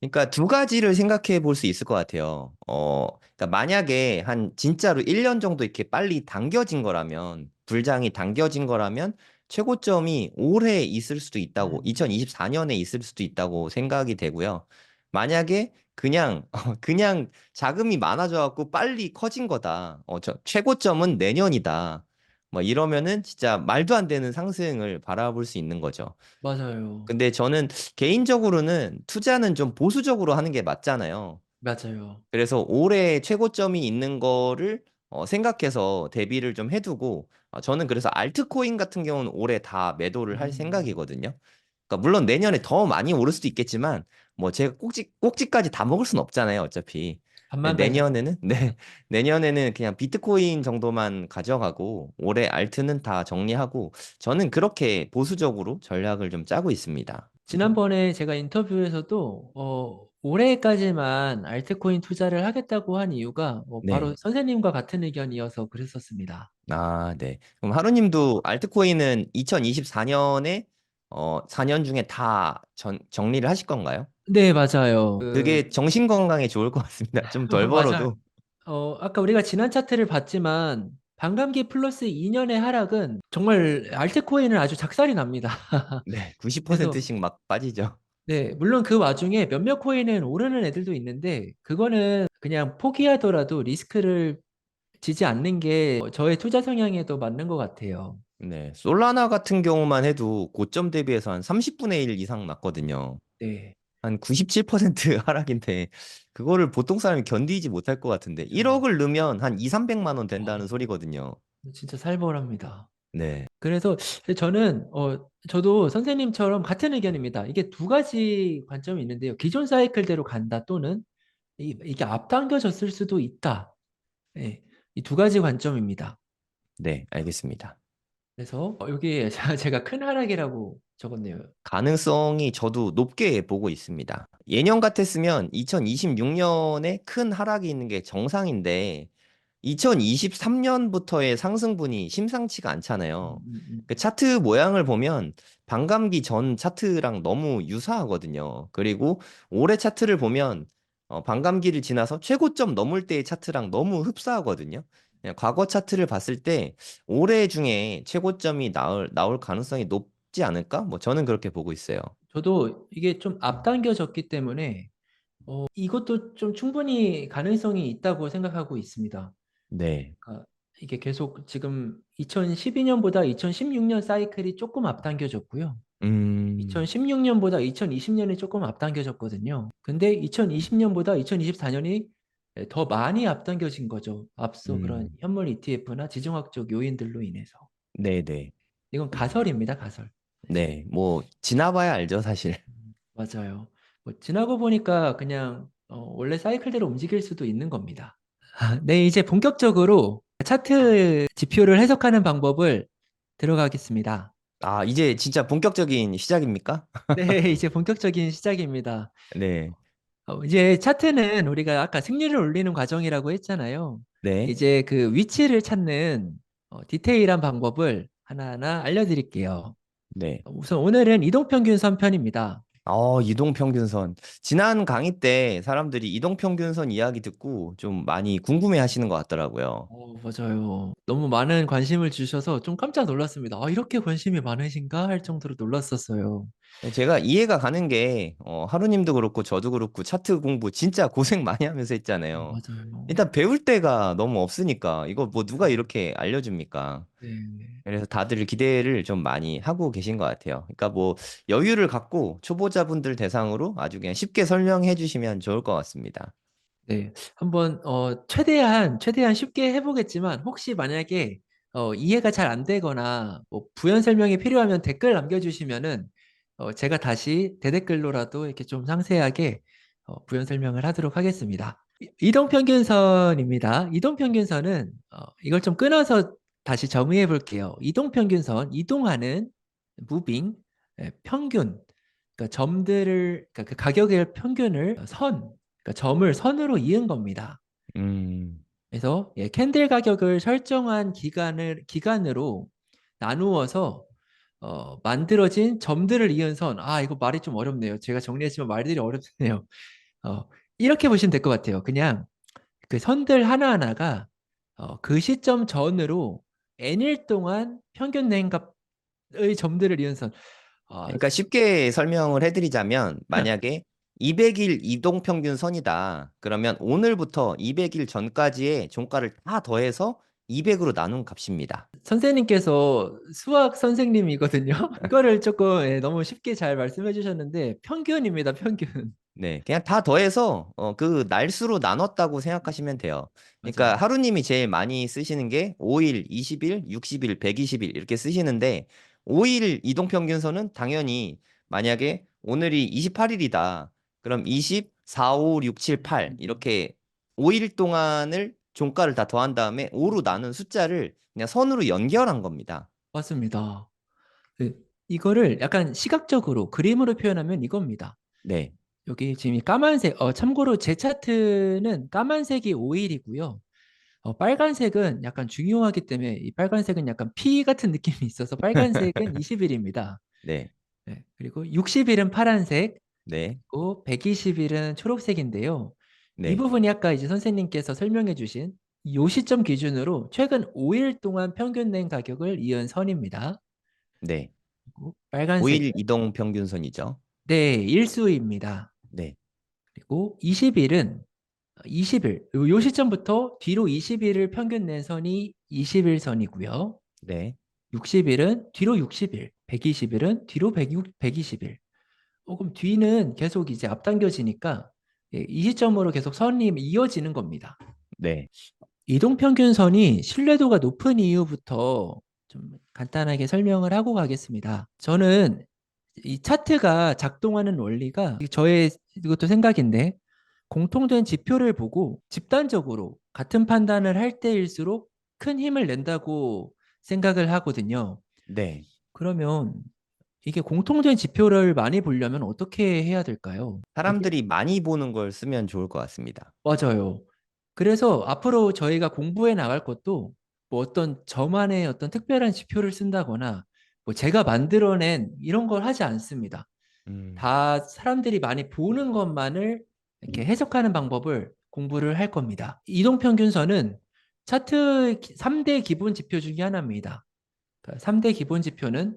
그러니까 두 가지를 생각해 볼 수 있을 것 같아요. 그러니까 만약에 한 진짜로 1년 정도 이렇게 빨리 당겨진 거라면, 불장이 당겨진 거라면 최고점이 올해 있을 수도 있다고, 음, 2024년에 있을 수도 있다고 생각이 되고요. 만약에 그냥, 그냥 자금이 많아져 갖고 빨리 커진 거다. 최고점은 내년이다. 뭐 이러면은 진짜 말도 안 되는 상승을 바라볼 수 있는 거죠. 맞아요. 근데 저는 개인적으로는 투자는 좀 보수적으로 하는 게 맞잖아요. 맞아요. 그래서 올해 최고점이 있는 거를 생각해서 대비를 좀 해두고 저는 그래서 알트코인 같은 경우는 올해 다 매도를 할 음, 생각이거든요. 그러니까 물론 내년에 더 많이 오를 수도 있겠지만 뭐 제가 꼭지까지 다 먹을 순 없잖아요, 어차피. 반만 근데 가지고. 내년에는 네, 내년에는 그냥 비트코인 정도만 가져가고 올해 알트는 다 정리하고 저는 그렇게 보수적으로 전략을 좀 짜고 있습니다. 지난번에 제가 인터뷰에서도 올해까지만 알트코인 투자를 하겠다고 한 이유가 바로 네. 선생님과 같은 의견이어서 그랬었습니다. 아, 네. 그럼 하루님도 알트코인은 2024년에 4년 중에 다 정리를 하실 건가요? 네, 맞아요. 그게 정신 건강에 좋을 것 같습니다. 좀 덜 맞아요. 벌어도. 아까 우리가 지난 차트를 봤지만 반감기 플러스 2년의 하락은 정말 알트코인은 아주 작살이 납니다. 네, 그래서 90%씩 막 빠지죠. 네, 물론 그 와중에 몇몇 코인은 오르는 애들도 있는데 그거는 그냥 포기하더라도 리스크를 지지 않는 게 저의 투자 성향에도 맞는 것 같아요. 네, 솔라나 같은 경우만 해도 고점 대비해서 한 30분의 1 이상 났거든요. 네. 한 97% 하락인데 그거를 보통 사람이 견디지 못할 것 같은데 음. 1억을 넣으면 한 2, 300만 원 된다는 어, 소리거든요. 진짜 살벌합니다. 네, 그래서 저는 저도 선생님처럼 같은 의견입니다. 이게 두 가지 관점이 있는데요. 기존 사이클대로 간다 또는 이게 앞당겨졌을 수도 있다. 예, 이 두 가지 관점입니다. 네, 알겠습니다. 그래서 여기 제가 큰 하락이라고 적었네요. 가능성이 저도 높게 보고 있습니다. 예년 같았으면 2026년에 큰 하락이 있는 게 정상인데 2023년부터의 상승분이 심상치가 않잖아요. 그 차트 모양을 보면 반감기 전 차트랑 너무 유사하거든요. 그리고 올해 차트를 보면 반감기를 지나서 최고점 넘을 때의 차트랑 너무 흡사하거든요. 그냥 과거 차트를 봤을 때 올해 중에 최고점이 나올 가능성이 높지 않을까? 뭐 저는 그렇게 보고 있어요. 저도 이게 좀 앞당겨졌기 때문에 이것도 좀 충분히 가능성이 있다고 생각하고 있습니다. 네. 그러니까 이게 계속 지금 2012년보다 2016년 사이클이 조금 앞당겨졌고요. 음, 2016년보다 2020년이 조금 앞당겨졌거든요. 근데 2020년보다 2024년이 더 많이 앞당겨진 거죠. 앞서 그런 음, 현물 ETF나 지정학적 요인들로 인해서. 네네. 이건 가설입니다, 가설. 네, 네. 뭐, 지나봐야 알죠, 사실. 맞아요. 뭐 지나고 보니까 그냥 원래 사이클대로 움직일 수도 있는 겁니다. 네, 이제 본격적으로 차트 지표를 해석하는 방법을 들어가겠습니다. 아, 이제 진짜 본격적인 시작입니까? 네, 이제 본격적인 시작입니다. 네. 이제 차트는 우리가 아까 승률을 올리는 과정이라고 했잖아요. 네. 이제 그 위치를 찾는 디테일한 방법을 하나하나 알려드릴게요. 네. 우선 오늘은 이동평균선 편입니다. 이동평균선. 지난 강의 때 사람들이 이동평균선 이야기 듣고 좀 많이 궁금해 하시는 것 같더라고요. 맞아요. 너무 많은 관심을 주셔서 좀 깜짝 놀랐습니다. 이렇게 관심이 많으신가 할 정도로 놀랐었어요. 제가 이해가 가는 게, 하루님도 그렇고 저도 그렇고 차트 공부 진짜 고생 많이 하면서 했잖아요. 맞아요. 일단 배울 때가 너무 없으니까 이거 뭐 누가 이렇게 알려줍니까? 네. 그래서 다들 기대를 좀 많이 하고 계신 것 같아요. 그러니까 뭐 여유를 갖고 초보자분들 대상으로 아주 그냥 쉽게 설명해 주시면 좋을 것 같습니다. 네, 한번 최대한 쉽게 해보겠지만 혹시 만약에 이해가 잘 안 되거나 뭐 부연 설명이 필요하면 댓글 남겨주시면은 제가 다시 대댓글로라도 이렇게 좀 상세하게 부연 설명을 하도록 하겠습니다. 이동평균선입니다. 이동평균선은 이걸 좀 끊어서 다시 정의해 볼게요. 이동평균선, 이동하는 무빙, 평균, 그러니까 그러니까 그 가격의 평균을 그러니까 점을 선으로 이은 겁니다. 음, 그래서 캔들 가격을 설정한 기간으로 나누어서 만들어진 점들을 이은 선. 이거 말이 좀 어렵네요. 제가 정리했지만 말들이 어렵네요. 어, 이렇게 보시면 될 것 같아요. 그냥 그 선들 하나하나가 그 시점 전으로 n일 동안 평균 내값의 점들을 이은 선. 아, 그러니까 쉽게 설명을 해드리자면 만약에 200일 이동평균선이다. 그러면 오늘부터 200일 전까지의 종가를 다 더해서 200으로 나눈 값입니다. 선생님께서 수학 선생님이거든요. 이거를 조금 너무 쉽게 잘 말씀해 주셨는데 평균입니다, 평균. 네, 그냥 다 더해서 그 날수로 나눴다고 생각하시면 돼요. 그러니까 맞아요. 하루님이 제일 많이 쓰시는 게 5일, 20일, 60일, 120일 이렇게 쓰시는데 5일 이동평균선은 당연히 만약에 오늘이 28일이다. 그럼 20, 4, 5, 6, 7, 8 이렇게 5일 동안을 종가를 다 더한 다음에 5로 나눈 숫자를 그냥 선으로 연결한 겁니다. 맞습니다. 그, 이거를 약간 시각적으로 그림으로 표현하면 이겁니다. 네, 여기 지금 이 까만색, 참고로 제 차트는 까만색이 5일이고요. 빨간색은 약간 중요하기 때문에 이 빨간색은 약간 피 같은 느낌이 있어서 빨간색은 20일입니다. 네, 네, 그리고 60일은 파란색, 네, 그리고 120일은 초록색인데요. 이 네, 부분이 아까 이제 선생님께서 설명해 주신 요 시점 기준으로 최근 5일 동안 평균 낸 가격을 이은 선입니다. 네. 그리고 빨간색은 5일 이동평균선이죠. 네, 일수입니다. 네. 그리고 20일은 20일, 요 시점부터 뒤로 20일을 평균 낸 선이 20일 선이고요. 네, 60일은 뒤로 60일, 120일은 뒤로 120일. 그럼 뒤는 계속 이제 앞당겨지니까 이 시점으로 계속 선이 이어지는 겁니다. 네, 이동평균선이 신뢰도가 높은 이유부터 좀 간단하게 설명을 하고 가겠습니다. 저는 이 차트가 작동하는 원리가 저의 이것도 생각인데 공통된 지표를 보고 집단적으로 같은 판단을 할 때일수록 큰 힘을 낸다고 생각을 하거든요. 네. 그러면 이게 공통된 지표를 많이 보려면 어떻게 해야 될까요? 이게 사람들이 많이 보는 걸 쓰면 좋을 것 같습니다. 맞아요. 그래서 앞으로 저희가 공부해 나갈 것도 뭐 어떤 저만의 어떤 특별한 지표를 쓴다거나 뭐 제가 만들어낸 이런 걸 하지 않습니다. 음, 다 사람들이 많이 보는 것만을 이렇게 해석하는 방법을 공부를 할 겁니다. 이동평균선은 차트 3대 기본 지표 중에 하나입니다. 3대 기본 지표는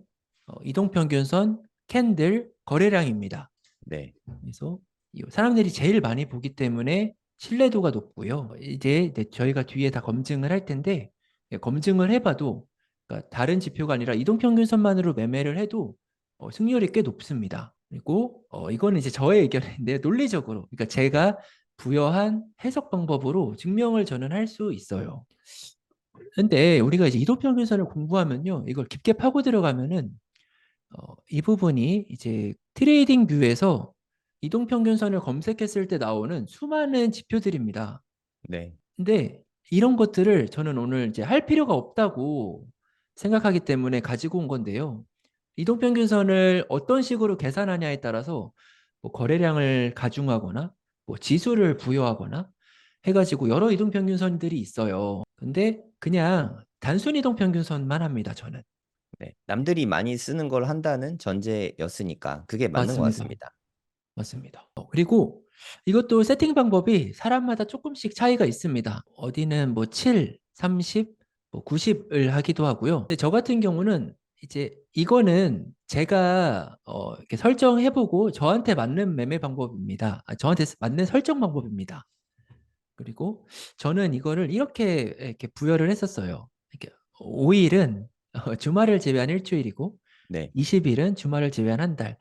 이동평균선, 캔들, 거래량입니다. 네, 그래서 이 사람들이 제일 많이 보기 때문에 신뢰도가 높고요. 이제 저희가 뒤에 다 검증을 할 텐데 검증을 해봐도 그러니까 다른 지표가 아니라 이동평균선만으로 매매를 해도 승률이 꽤 높습니다. 그리고 이거는 이제 저의 의견인데 논리적으로 그러니까 제가 부여한 해석 방법으로 증명을 저는 할 수 있어요. 근데 우리가 이제 이동평균선을 공부하면요, 이걸 깊게 파고 들어가면은 이 부분이 이제 트레이딩 뷰에서 이동평균선을 검색했을 때 나오는 수많은 지표들입니다. 네, 근데 이런 것들을 저는 오늘 이제 할 필요가 없다고 생각하기 때문에 가지고 온 건데요. 이동평균선을 어떤 식으로 계산하냐에 따라서 뭐 거래량을 가중하거나 뭐 지수를 부여하거나 해가지고 여러 이동평균선들이 있어요. 근데 그냥 단순 이동평균선만 합니다, 저는. 네. 남들이 많이 쓰는 걸 한다는 전제였으니까 그게 맞는 것 맞습니다. 같습니다. 맞습니다. 그리고 이것도 세팅 방법이 사람마다 조금씩 차이가 있습니다. 어디는 뭐 7, 30, 뭐 90을 하기도 하고요. 근데 저 같은 경우는 이제 이거는 제가 이렇게 설정해보고 저한테 맞는 매매 방법입니다. 저한테 맞는 설정 방법입니다. 그리고 저는 이거를 이렇게 부여를 했었어요. 이렇게 5일은 주말을 제외한 일주일이고 네. 20일은 주말을 제외한 한 달,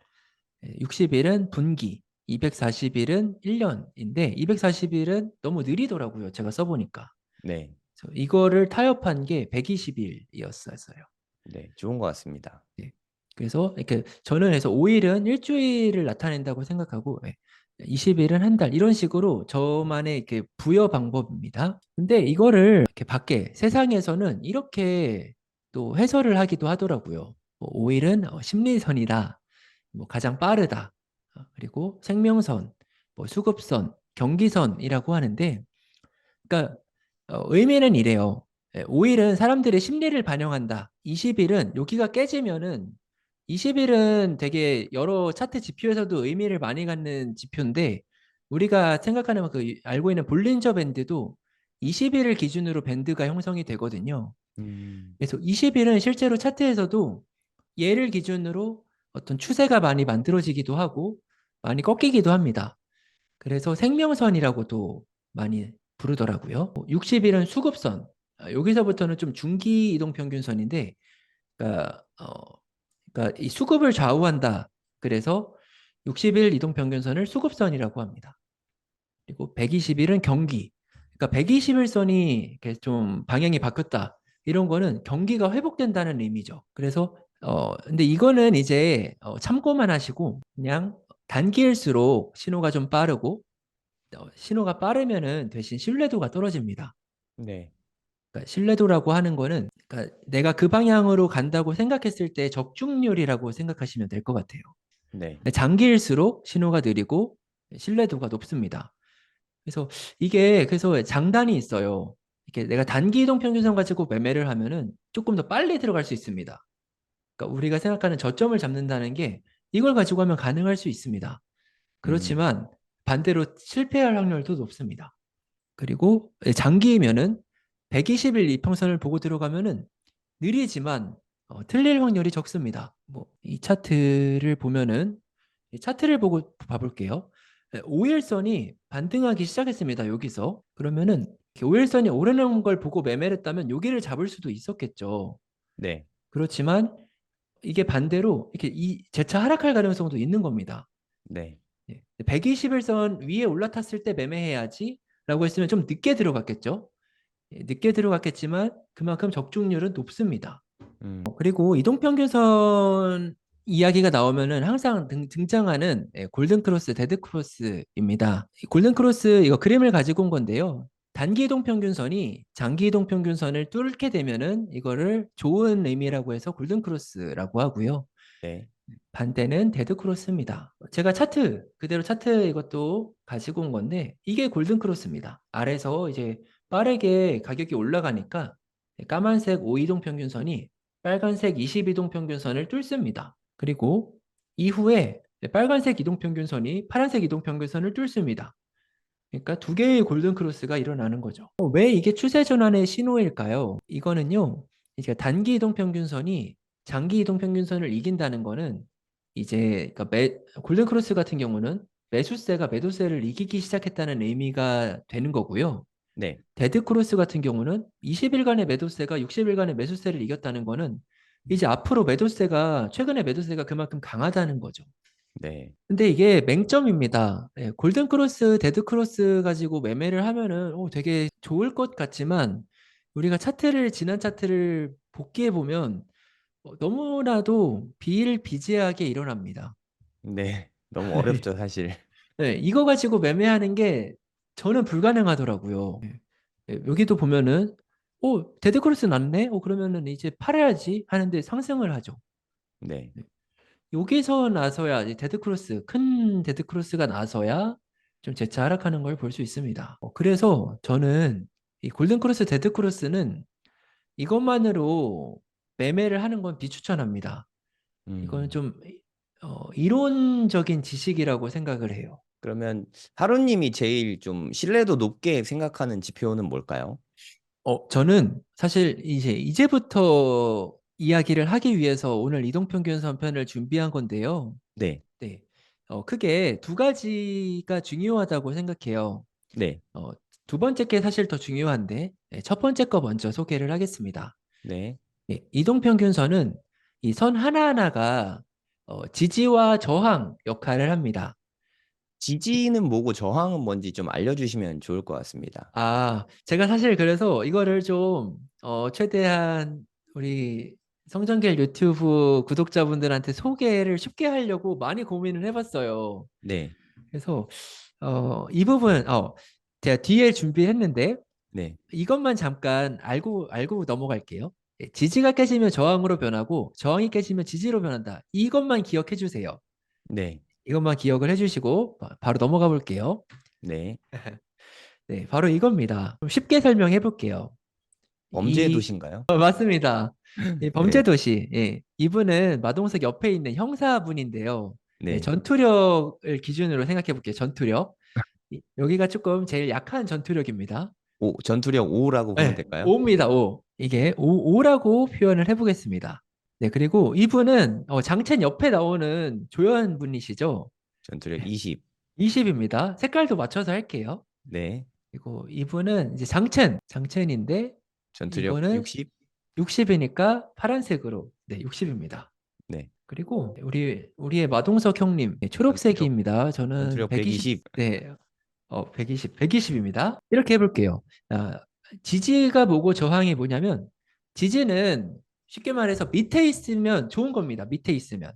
60일은 분기, 240일은 1년인데 240일은 너무 느리더라고요. 제가 써보니까. 네. 그래서 이거를 타협한 게 120일이었어요. 네. 좋은 것 같습니다. 예. 그래서 이렇게 저는 해서 5일은 일주일을 나타낸다고 생각하고 20일은 한 달 이런 식으로 저만의 이렇게 부여 방법입니다. 근데 이거를 이렇게 밖에 세상에서는 이렇게 또 해설을 하기도 하더라고요. 뭐 5일은 심리선이다. 뭐 가장 빠르다. 그리고 생명선, 뭐 수급선, 경기선이라고 하는데, 그러니까 의미는 이래요. 5일은 사람들의 심리를 반영한다. 20일은 여기가 깨지면은 20일은 되게 여러 차트 지표에서도 의미를 많이 갖는 지표인데 우리가 생각하는 그 알고 있는 볼린저 밴드도 20일을 기준으로 밴드가 형성이 되거든요. 음, 그래서 20일은 실제로 차트에서도 얘를 기준으로 어떤 추세가 많이 만들어지기도 하고 많이 꺾이기도 합니다. 그래서 생명선이라고도 많이 부르더라고요. 60일은 수급선. 여기서부터는 좀 중기 이동평균선인데, 그러니까, 그러니까 이 수급을 좌우한다. 그래서 60일 이동평균선을 수급선이라고 합니다. 그리고 120일은 경기. 그러니까 121선이 이렇게 좀 방향이 바뀌었다. 이런 거는 경기가 회복된다는 의미죠. 그래서 근데 이거는 이제 참고만 하시고 그냥 단기일수록 신호가 좀 빠르고 신호가 빠르면은 대신 신뢰도가 떨어집니다. 네. 그러니까 신뢰도라고 하는 거는 그러니까 내가 그 방향으로 간다고 생각했을 때 적중률이라고 생각하시면 될 것 같아요. 네. 장기일수록 신호가 느리고 신뢰도가 높습니다. 그래서 이게 그래서 장단이 있어요. 이렇게 내가 단기 이동 평균선 가지고 매매를 하면은 조금 더 빨리 들어갈 수 있습니다. 그러니까 우리가 생각하는 저점을 잡는다는 게 이걸 가지고 하면 가능할 수 있습니다. 음, 그렇지만 반대로 실패할 확률도 높습니다. 그리고 장기이면은 120일 이평선을 보고 들어가면은 느리지만 틀릴 확률이 적습니다. 뭐 이 차트를 보면은 이 차트를 보고 봐볼게요. 5일선이 반등하기 시작했습니다. 여기서 그러면은 5일선이 오르는 걸 보고 매매를 했다면 여기를 잡을 수도 있었겠죠. 네. 그렇지만 이게 반대로 이렇게 이 재차 하락할 가능성도 있는 겁니다. 네. 121선 위에 올라탔을 때 매매해야지 라고 했으면 좀 늦게 들어갔겠죠. 늦게 들어갔겠지만 그만큼 적중률은 높습니다. 음, 그리고 이동평균선 이야기가 나오면은 항상 등장하는 골든크로스, 데드크로스입니다. 골든크로스 이거 그림을 가지고 온 건데요. 단기 이동평균선이 장기 이동평균선을 뚫게 되면은 이거를 좋은 의미라고 해서 골든크로스라고 하고요. 네. 반대는 데드크로스입니다. 제가 차트, 그대로 차트 이것도 가지고 온 건데, 이게 골든크로스입니다. 아래서 이제 빠르게 가격이 올라가니까 까만색 5이동 평균선이 빨간색 22동 평균선을 뚫습니다. 그리고 이후에 빨간색 이동 평균선이 파란색 이동 평균선을 뚫습니다. 그러니까 두 개의 골든크로스가 일어나는 거죠. 왜 이게 추세 전환의 신호일까요? 이거는요, 이제 단기 이동 평균선이 장기 이동 평균선을 이긴다는 거는 이제 그러니까 골든크로스 같은 경우는 매수세가 매도세를 이기기 시작했다는 의미가 되는 거고요. 네. 데드크로스 같은 경우는 20일간의 매도세가 60일간의 매수세를 이겼다는 거는 이제 앞으로 매도세가 최근에 매도세가 그만큼 강하다는 거죠. 네. 근데 이게 맹점입니다. 골든크로스, 데드크로스 가지고 매매를 하면은 되게 좋을 것 같지만 우리가 지난 차트를 복귀해 보면 너무나도 비일비재하게 일어납니다. 네. 너무 어렵죠, 사실. 네, 이거 가지고 매매하는 게 저는 불가능하더라고요. 여기도 보면은 데드크로스 났네? 그러면은 이제 팔아야지 하는데 상승을 하죠. 네. 여기서 나서야 이 데드크로스, 큰 데드크로스가 나서야 좀 재차 하락하는 걸 볼 수 있습니다. 그래서 저는 이 골든크로스, 데드크로스는 이것만으로 매매를 하는 건 비추천합니다. 이거는 음. 좀 이론적인 지식이라고 생각을 해요. 그러면 하루님이 제일 좀 신뢰도 높게 생각하는 지표는 뭘까요? 저는 사실 이제부터 이야기를 하기 위해서 오늘 이동평균선 편을 준비한 건데요. 네. 네. 크게 두 가지가 중요하다고 생각해요. 네. 어, 두 번째 게 사실 더 중요한데, 첫 번째 거 먼저 소개를 하겠습니다. 네. 이동평균선은 이 선 하나하나가 지지와 저항 역할을 합니다. 지지는 뭐고 저항은 뭔지 좀 알려주시면 좋을 것 같습니다. 제가 사실 그래서 이거를 좀, 최대한 우리 성정길 유튜브 구독자분들한테 소개를 쉽게 하려고 많이 고민을 해봤어요. 네. 그래서, 이 부분, 제가 뒤에 준비했는데, 네. 이것만 잠깐 알고 넘어갈게요. 지지가 깨지면 저항으로 변하고, 저항이 깨지면 지지로 변한다. 이것만 기억해 주세요. 네. 이것만 기억을 해주시고, 바로 넘어가 볼게요. 네. 네, 바로 이겁니다. 좀 쉽게 설명해 볼게요. 범죄의 이, 도시인가요? 맞습니다. 이 네. 범죄도시. 예, 이분은 마동석 옆에 있는 형사분인데요. 예, 네. 전투력을 기준으로 생각해 볼게요. 전투력. 여기가 조금 제일 약한 전투력입니다. 전투력 5라고 보면 네, 될까요? 5입니다. 5. 이게 5라고 표현을 해보겠습니다. 네, 그리고 이분은 장첸 옆에 나오는 조연 분이시죠? 전투력 네, 20. 20입니다. 색깔도 맞춰서 할게요. 네. 그리고 이분은 이제 장첸인데 전투력 이거는 60. 60이니까 파란색으로 네, 60입니다. 네. 그리고 우리의 마동석 형님 네, 전투력 초록색입니다. 저는 전투력 120, 120. 네, 120입니다. 이렇게 해볼게요. 아, 지지가 뭐고 저항이 뭐냐면 지지는 쉽게 말해서 밑에 있으면 좋은 겁니다. 밑에 있으면.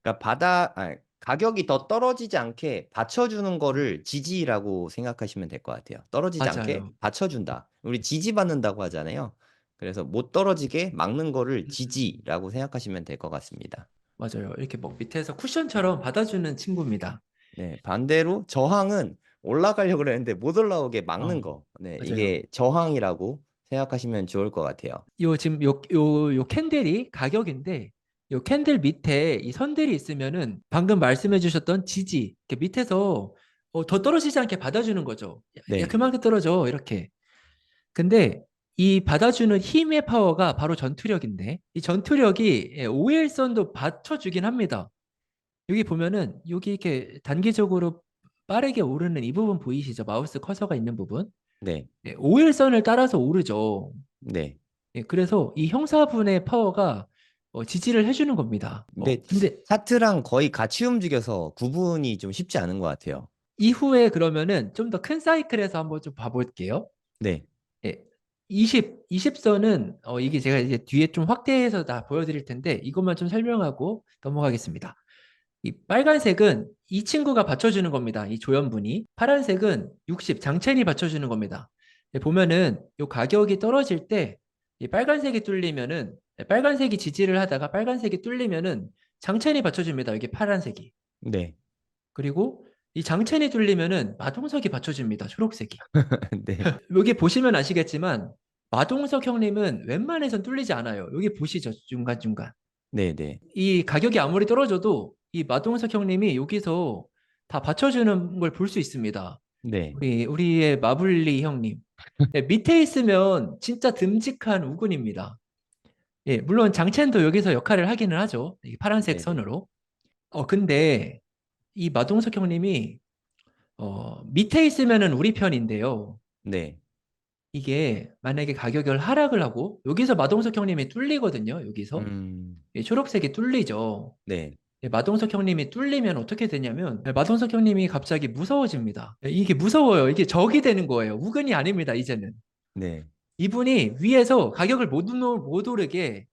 그러니까 가격이 더 떨어지지 않게 받쳐주는 거를 지지라고 생각하시면 될 것 같아요. 떨어지지 않게 맞아요. 받쳐준다. 우리 지지받는다고 하잖아요. 그래서 못 떨어지게 막는 거를 지지라고 생각하시면 될 것 같습니다. 맞아요. 이렇게 뭐 밑에서 쿠션처럼 받아주는 친구입니다. 네, 반대로 저항은 올라가려고 그랬는데 못 올라오게 막는 어, 거. 네, 맞아요. 이게 저항이라고 생각하시면 좋을 것 같아요. 지금 요 캔들이 가격인데 요 캔들 밑에 이 선들이 있으면은 방금 말씀해 주셨던 지지 이렇게 밑에서 더 떨어지지 않게 받아주는 거죠. 야, 네, 그만 떨어져 이렇게. 근데 이 받아주는 힘의 파워가 바로 전투력인데 이 전투력이 5일선도 받쳐주긴 합니다. 여기 보면은 여기 이렇게 단기적으로 빠르게 오르는 이 부분 보이시죠? 마우스 커서가 있는 부분. 네, 5일선을 따라서 오르죠. 네. 그래서 이 형사분의 파워가 지지를 해주는 겁니다. 근데 근데 차트랑 거의 같이 움직여서 구분이 좀 쉽지 않은 것 같아요. 이후에 그러면은 좀 더 큰 사이클에서 한번 좀 봐볼게요. 네, 예, 20선은 이게 제가 이제 뒤에 좀 확대해서 다 보여드릴 텐데 이것만 좀 설명하고 넘어가겠습니다. 이 빨간색은 이 친구가 받쳐주는 겁니다. 이 조연분이. 파란색은 60, 장첸이 받쳐주는 겁니다. 보면은 이 가격이 떨어질 때 이 빨간색이 뚫리면은 빨간색이 지지를 하다가 빨간색이 뚫리면은 장첸이 받쳐줍니다. 여기 파란색이. 네, 그리고 이 장첸이 뚫리면은 마동석이 받쳐줍니다. 초록색이. 네, 여기 보시면 아시겠지만 마동석 형님은 웬만해선 뚫리지 않아요. 여기 보시죠. 중간중간. 네, 네, 이 가격이 아무리 떨어져도 이 마동석 형님이 여기서 다 받쳐주는 걸 볼 수 있습니다. 네, 우리의 마블리 형님. 네, 밑에 있으면 진짜 듬직한 우군입니다. 예, 물론 장첸도 여기서 역할을 하기는 하죠. 이 파란색 네, 네, 선으로. 근데 이 마동석 형님이 밑에 있으면은 우리 편인데요. 네, 이게 만약에 가격을 하락을 하고 여기서 마동석 형님이 뚫리거든요. 여기서 이 초록색이 뚫리죠. 네, 마동석 형님이 뚫리면 어떻게 되냐면 마동석 형님이 갑자기 무서워집니다. 이게 무서워요. 이게 적이 되는 거예요. 우근이 아닙니다. 이제는. 네, 이분이 위에서 가격을 못 오르게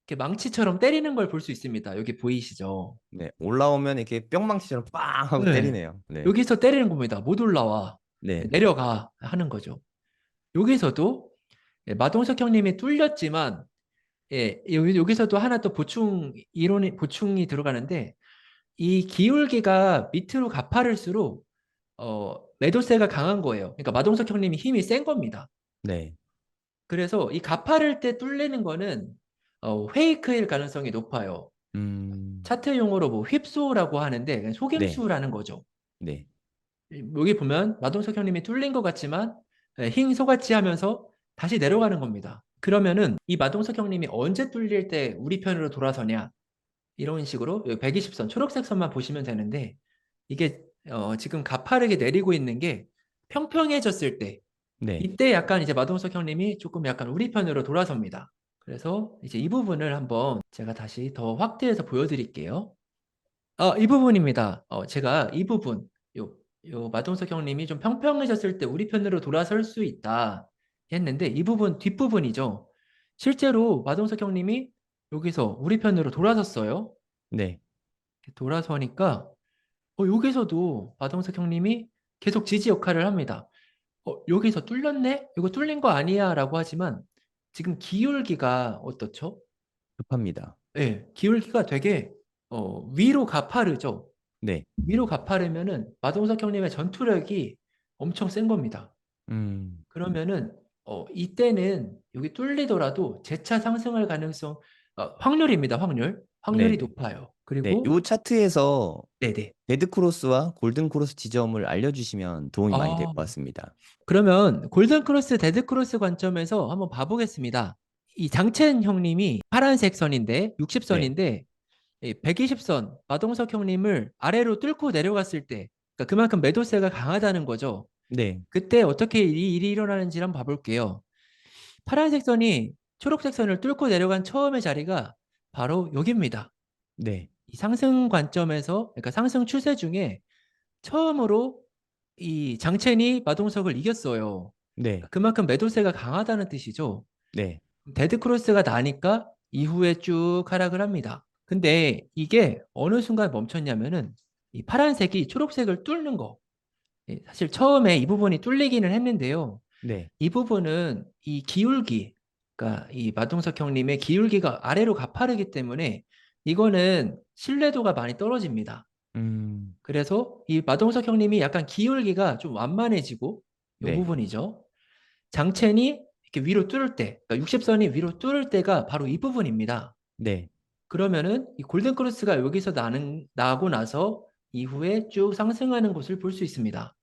이렇게 망치처럼 때리는 걸 볼 수 있습니다. 여기 보이시죠? 네. 올라오면 이렇게 뿅망치처럼 빵 하고 네. 때리네요. 네, 여기서 때리는 겁니다. 못 올라와. 네, 내려가 하는 거죠. 여기서도 마동석 형님이 뚫렸지만 예, 여기서도 하나 또 보충이 들어가는데, 이 기울기가 밑으로 가파를수록 매도세가 강한 거예요. 그러니까 마동석 형님이 힘이 센 겁니다. 네. 그래서 이 가파를 때 뚫리는 거는 페이크일 가능성이 높아요. 음, 차트 용어로 뭐 휩소라고 하는데 그냥 네. 속임수라는 거죠. 네. 여기 보면 마동석 형님이 뚫린 것 같지만 힝 속았지 하면서 다시 내려가는 겁니다. 그러면은 이 마동석 형님이 언제 뚫릴 때 우리 편으로 돌아서냐? 이런 식으로 120선 초록색 선만 보시면 되는데 이게 지금 가파르게 내리고 있는 게 평평해졌을 때 네. 이때 약간 이제 마동석 형님이 조금 약간 우리 편으로 돌아섭니다. 그래서 이제 이 부분을 한번 제가 다시 더 확대해서 보여드릴게요. 이 부분입니다. 제가 이 부분, 요 마동석 형님이 좀 평평해졌을 때 우리 편으로 돌아설 수 있다 했는데 이 부분 뒷부분이죠. 실제로 마동석 형님이 여기서 우리 편으로 돌아섰어요. 네. 돌아서니까 여기서도 마동석 형님이 계속 지지 역할을 합니다. 여기서 뚫렸네? 이거 뚫린 거 아니야? 라고 하지만 지금 기울기가 어떻죠? 급합니다. 예, 기울기가 되게 위로 가파르죠. 네. 위로 가파르면은 마동석 형님의 전투력이 엄청 센 겁니다. 음, 그러면은 이때는 여기 뚫리더라도 재차 상승할 가능성 확률입니다. 확률이 네네. 높아요. 네. 그리고 요 차트에서 네네. 데드 크로스와 골든 크로스 지점을 알려주시면 도움이 많이 될 아, 것 같습니다. 그러면 골든 크로스, 데드 크로스 관점에서 한번 봐보겠습니다. 이 장첸 형님이 파란색 선인데 네. 60선인데 120선 마동석 형님을 아래로 뚫고 내려갔을 때 그러니까 그만큼 매도세가 강하다는 거죠. 네. 그때 어떻게 이 일이 일어나는지 한번 봐볼게요. 파란색 선이 초록색 선을 뚫고 내려간 처음의 자리가 바로 여기입니다. 네. 이 상승 관점에서 그러니까 상승 추세 중에 처음으로 이 장첸이 마동석을 이겼어요. 네. 그만큼 매도세가 강하다는 뜻이죠. 네. 데드 크로스가 나니까 이후에 쭉 하락을 합니다. 근데 이게 어느 순간 멈췄냐면은 이 파란색이 초록색을 뚫는 거. 사실 처음에 이 부분이 뚫리기는 했는데요. 네. 이 부분은 이 기울기, 그러니까 이 마동석 형님의 기울기가 아래로 가파르기 때문에 이거는 신뢰도가 많이 떨어집니다. 음, 그래서 이 마동석 형님이 약간 기울기가 좀 완만해지고 이 네. 부분이죠. 장첸이 이렇게 위로 뚫을 때, 그러니까 60선이 위로 뚫을 때가 바로 이 부분입니다. 네. 그러면은 이 골든 크로스가 여기서 나고 나서 이후에 쭉 상승하는 것을 볼 수 있습니다.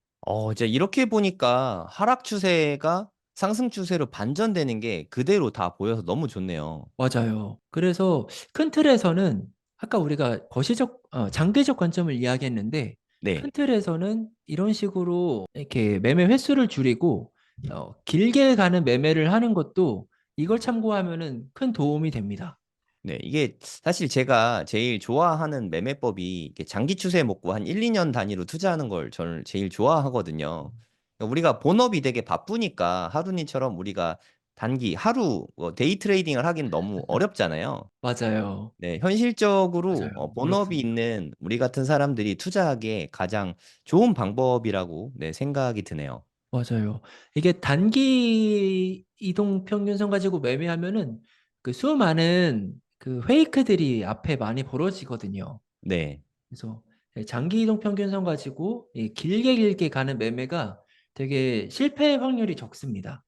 이제 이렇게 보니까 하락 추세가 상승 추세로 반전되는 게 그대로 다 보여서 너무 좋네요. 맞아요. 그래서 큰 틀에서는 아까 우리가 장기적 관점을 이야기했는데 큰 네. 틀에서는 이런 식으로 이렇게 매매 횟수를 줄이고 길게 가는 매매를 하는 것도 이걸 참고하면은 큰 도움이 됩니다. 네. 이게 사실 제가 제일 좋아하는 매매법이 이렇게 장기 추세 먹고 한 1, 2년 단위로 투자하는 걸 저는 제일 좋아하거든요. 그러니까 우리가 본업이 되게 바쁘니까 하루님처럼 우리가 단기 하루 데이 트레이딩을 하기는 너무 어렵잖아요. 맞아요. 네, 현실적으로 맞아요. 본업이 어렵습니다. 있는 우리 같은 사람들이 투자하기에 가장 좋은 방법이라고 네, 생각이 드네요. 맞아요. 이게 단기 이동 평균선 가지고 매매하면은 그 수많은 그 페이크들이 앞에 많이 벌어지거든요. 네. 그래서 장기 이동 평균선 가지고 이 길게 가는 매매가 되게 실패 확률이 적습니다.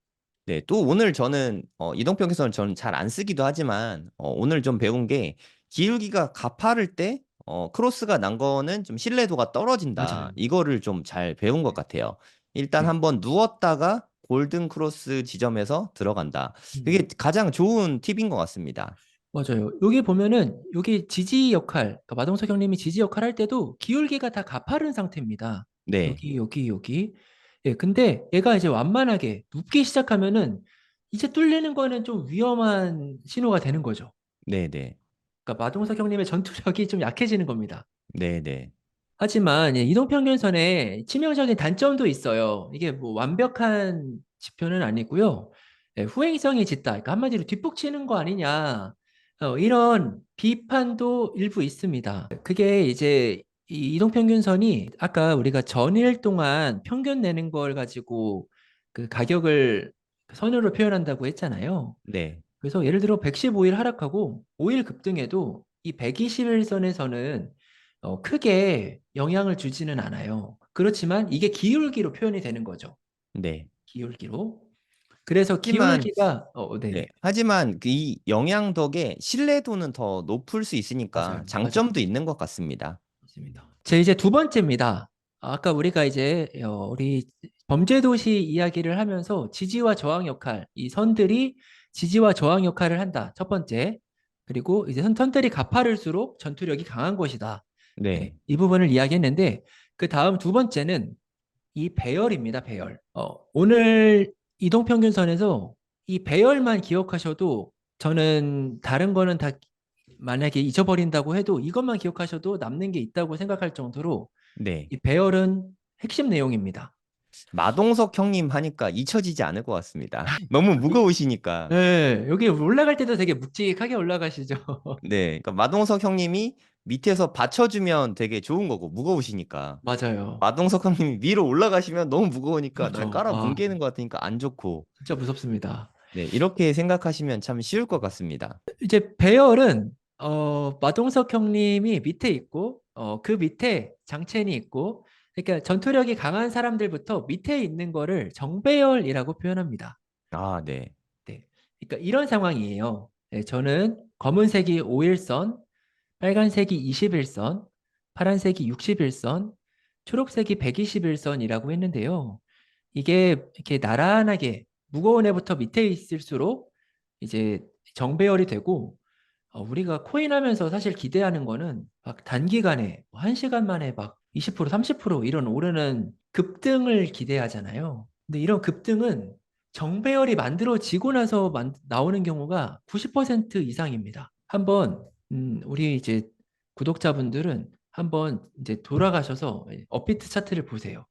네, 또 오늘 저는 이동평균선을 저는 잘 안 쓰기도 하지만 오늘 좀 배운 게 기울기가 가파를 때 크로스가 난 거는 좀 신뢰도가 떨어진다. 맞아요. 이거를 좀 잘 배운 것 같아요. 일단 네. 한번 누웠다가 골든 크로스 지점에서 들어간다. 음, 그게 가장 좋은 팁인 것 같습니다. 맞아요. 여기 보면은 여기 지지 역할, 그러니까 마동석 형님이 지지 역할 할 때도 기울기가 다 가파른 상태입니다. 네, 여기. 예, 근데 얘가 이제 완만하게 눕기 시작하면은 이제 뚫리는 거는 좀 위험한 신호가 되는 거죠. 네, 네, 그러니까 마동석 형님의 전투력이 좀 약해지는 겁니다. 네, 네, 하지만 이동평균선에 치명적인 단점도 있어요. 이게 뭐 완벽한 지표는 아니고요. 후행성이 짙다. 그러니까 한마디로 뒷북치는 거 아니냐. 이런 비판도 일부 있습니다. 그게 이제 이 이동평균선이 아까 우리가 전일 동안 평균 내는 걸 가지고 그 가격을 선으로 표현한다고 했잖아요. 네, 그래서 예를 들어 115일 하락하고 5일 급등해도 이 121선에서는 크게 영향을 주지는 않아요. 그렇지만 이게 기울기로 표현이 되는 거죠. 네. 기울기로. 그래서 하지만 기울기가 네. 네네. 하지만 그 이 영향 덕에 신뢰도는 더 높을 수 있으니까 맞아요. 맞아요. 장점도 있는 것 같습니다. 맞습니다. 제 이제 두 번째입니다. 아까 우리가 이제 우리 범죄도시 이야기를 하면서 지지와 저항 역할, 이 선들이 지지와 저항 역할을 한다. 첫 번째. 그리고 이제 선들이 가파를수록 전투력이 강한 것이다. 네, 네. 이 부분을 이야기했는데 그 다음 두 번째는 이 배열입니다. 배열. 오늘 이동평균선에서 이 배열만 기억하셔도 저는 다른 거는 다 만약에 잊어버린다고 해도 이것만 기억하셔도 남는 게 있다고 생각할 정도로 네. 이 배열은 핵심 내용입니다. 마동석 형님 하니까 잊혀지지 않을 것 같습니다. 너무 무거우시니까. 네, 여기 올라갈 때도 되게 묵직하게 올라가시죠. 네. 그러니까 마동석 형님이 밑에서 받쳐주면 되게 좋은 거고 무거우시니까. 맞아요. 마동석 형님이 위로 올라가시면 너무 무거우니까 날 무섭죠. 깔아 와, 뭉개는 것 같으니까 안 좋고. 진짜 무섭습니다. 네. 이렇게 생각하시면 참 쉬울 것 같습니다. 이제 배열은 마동석 형님이 밑에 있고 그 밑에 장첸이 있고 그러니까 전투력이 강한 사람들부터 밑에 있는 거를 정배열이라고 표현합니다. 아, 네. 네. 그러니까 이런 상황이에요. 네, 저는 검은색이 5일선, 빨간색이 21선, 파란색이 61선, 초록색이 121선이라고 했는데요. 이게 이렇게 나란하게 무거운 애부터 밑에 있을수록 이제 정배열이 되고 우리가 코인 하면서 사실 기대하는 거는 막 단기간에 뭐 1시간 만에 막 20%, 30% 이런 오르는 급등을 기대하잖아요. 근데 이런 급등은 정배열이 만들어지고 나서 나오는 경우가 90% 이상입니다. 한번 우리 이제 구독자분들은 한번 이제 돌아가셔서 업비트 차트를 보세요.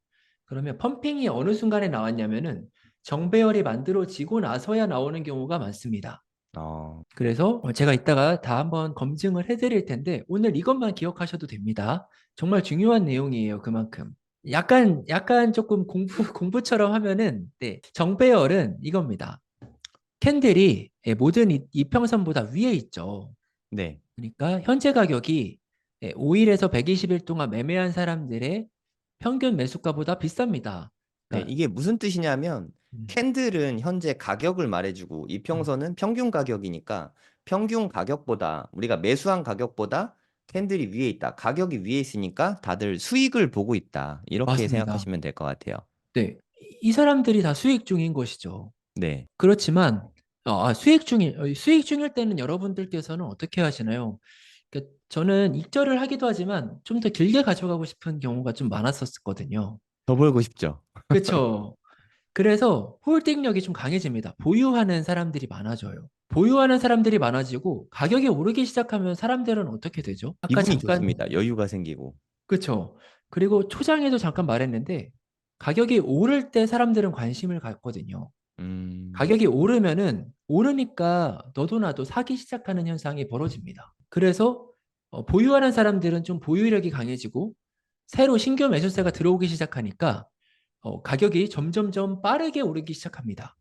그러면 펌핑이 어느 순간에 나왔냐면은 정배열이 만들어지고 나서야 나오는 경우가 많습니다. 어, 그래서 제가 이따가 다 한번 검증을 해드릴 텐데 오늘 이것만 기억하셔도 됩니다. 정말 중요한 내용이에요. 그만큼. 약간 조금 공부처럼 하면은 네, 정배열은 이겁니다. 캔들이 모든 이평선보다 위에 있죠. 네. 그러니까 현재 가격이 5일에서 120일 동안 매매한 사람들의 평균 매수가보다 비쌉니다. 네, 그러니까 이게 무슨 뜻이냐면 음, 캔들은 현재 가격을 말해주고 음, 이평선은 평균 가격이니까 평균 가격보다 우리가 매수한 가격보다 캔들이 위에 있다. 가격이 위에 있으니까 다들 수익을 보고 있다. 이렇게 맞습니다. 생각하시면 될 것 같아요. 네, 이 사람들이 다 수익 중인 것이죠. 네. 그렇지만 수익 중일 때는 여러분들께서는 어떻게 하시나요? 그러니까 저는 익절을 하기도 하지만 좀 더 길게 가져가고 싶은 경우가 좀 많았었거든요. 더 벌고 싶죠. 그렇죠. 그래서 홀딩력이 좀 강해집니다. 보유하는 사람들이 많아져요. 보유하는 사람들이 많아지고 가격이 오르기 시작하면 사람들은 어떻게 되죠? 아까 기분이 잠깐 좋습니다. 여유가 생기고. 그렇죠. 그리고 초장에도 잠깐 말했는데 가격이 오를 때 사람들은 관심을 갖거든요. 음, 가격이 오르면은 오르니까 너도 나도 사기 시작하는 현상이 벌어집니다. 그래서 보유하는 사람들은 좀 보유력이 강해지고 새로 신규 매수세가 들어오기 시작하니까 가격이 점점점 빠르게 오르기 시작합니다.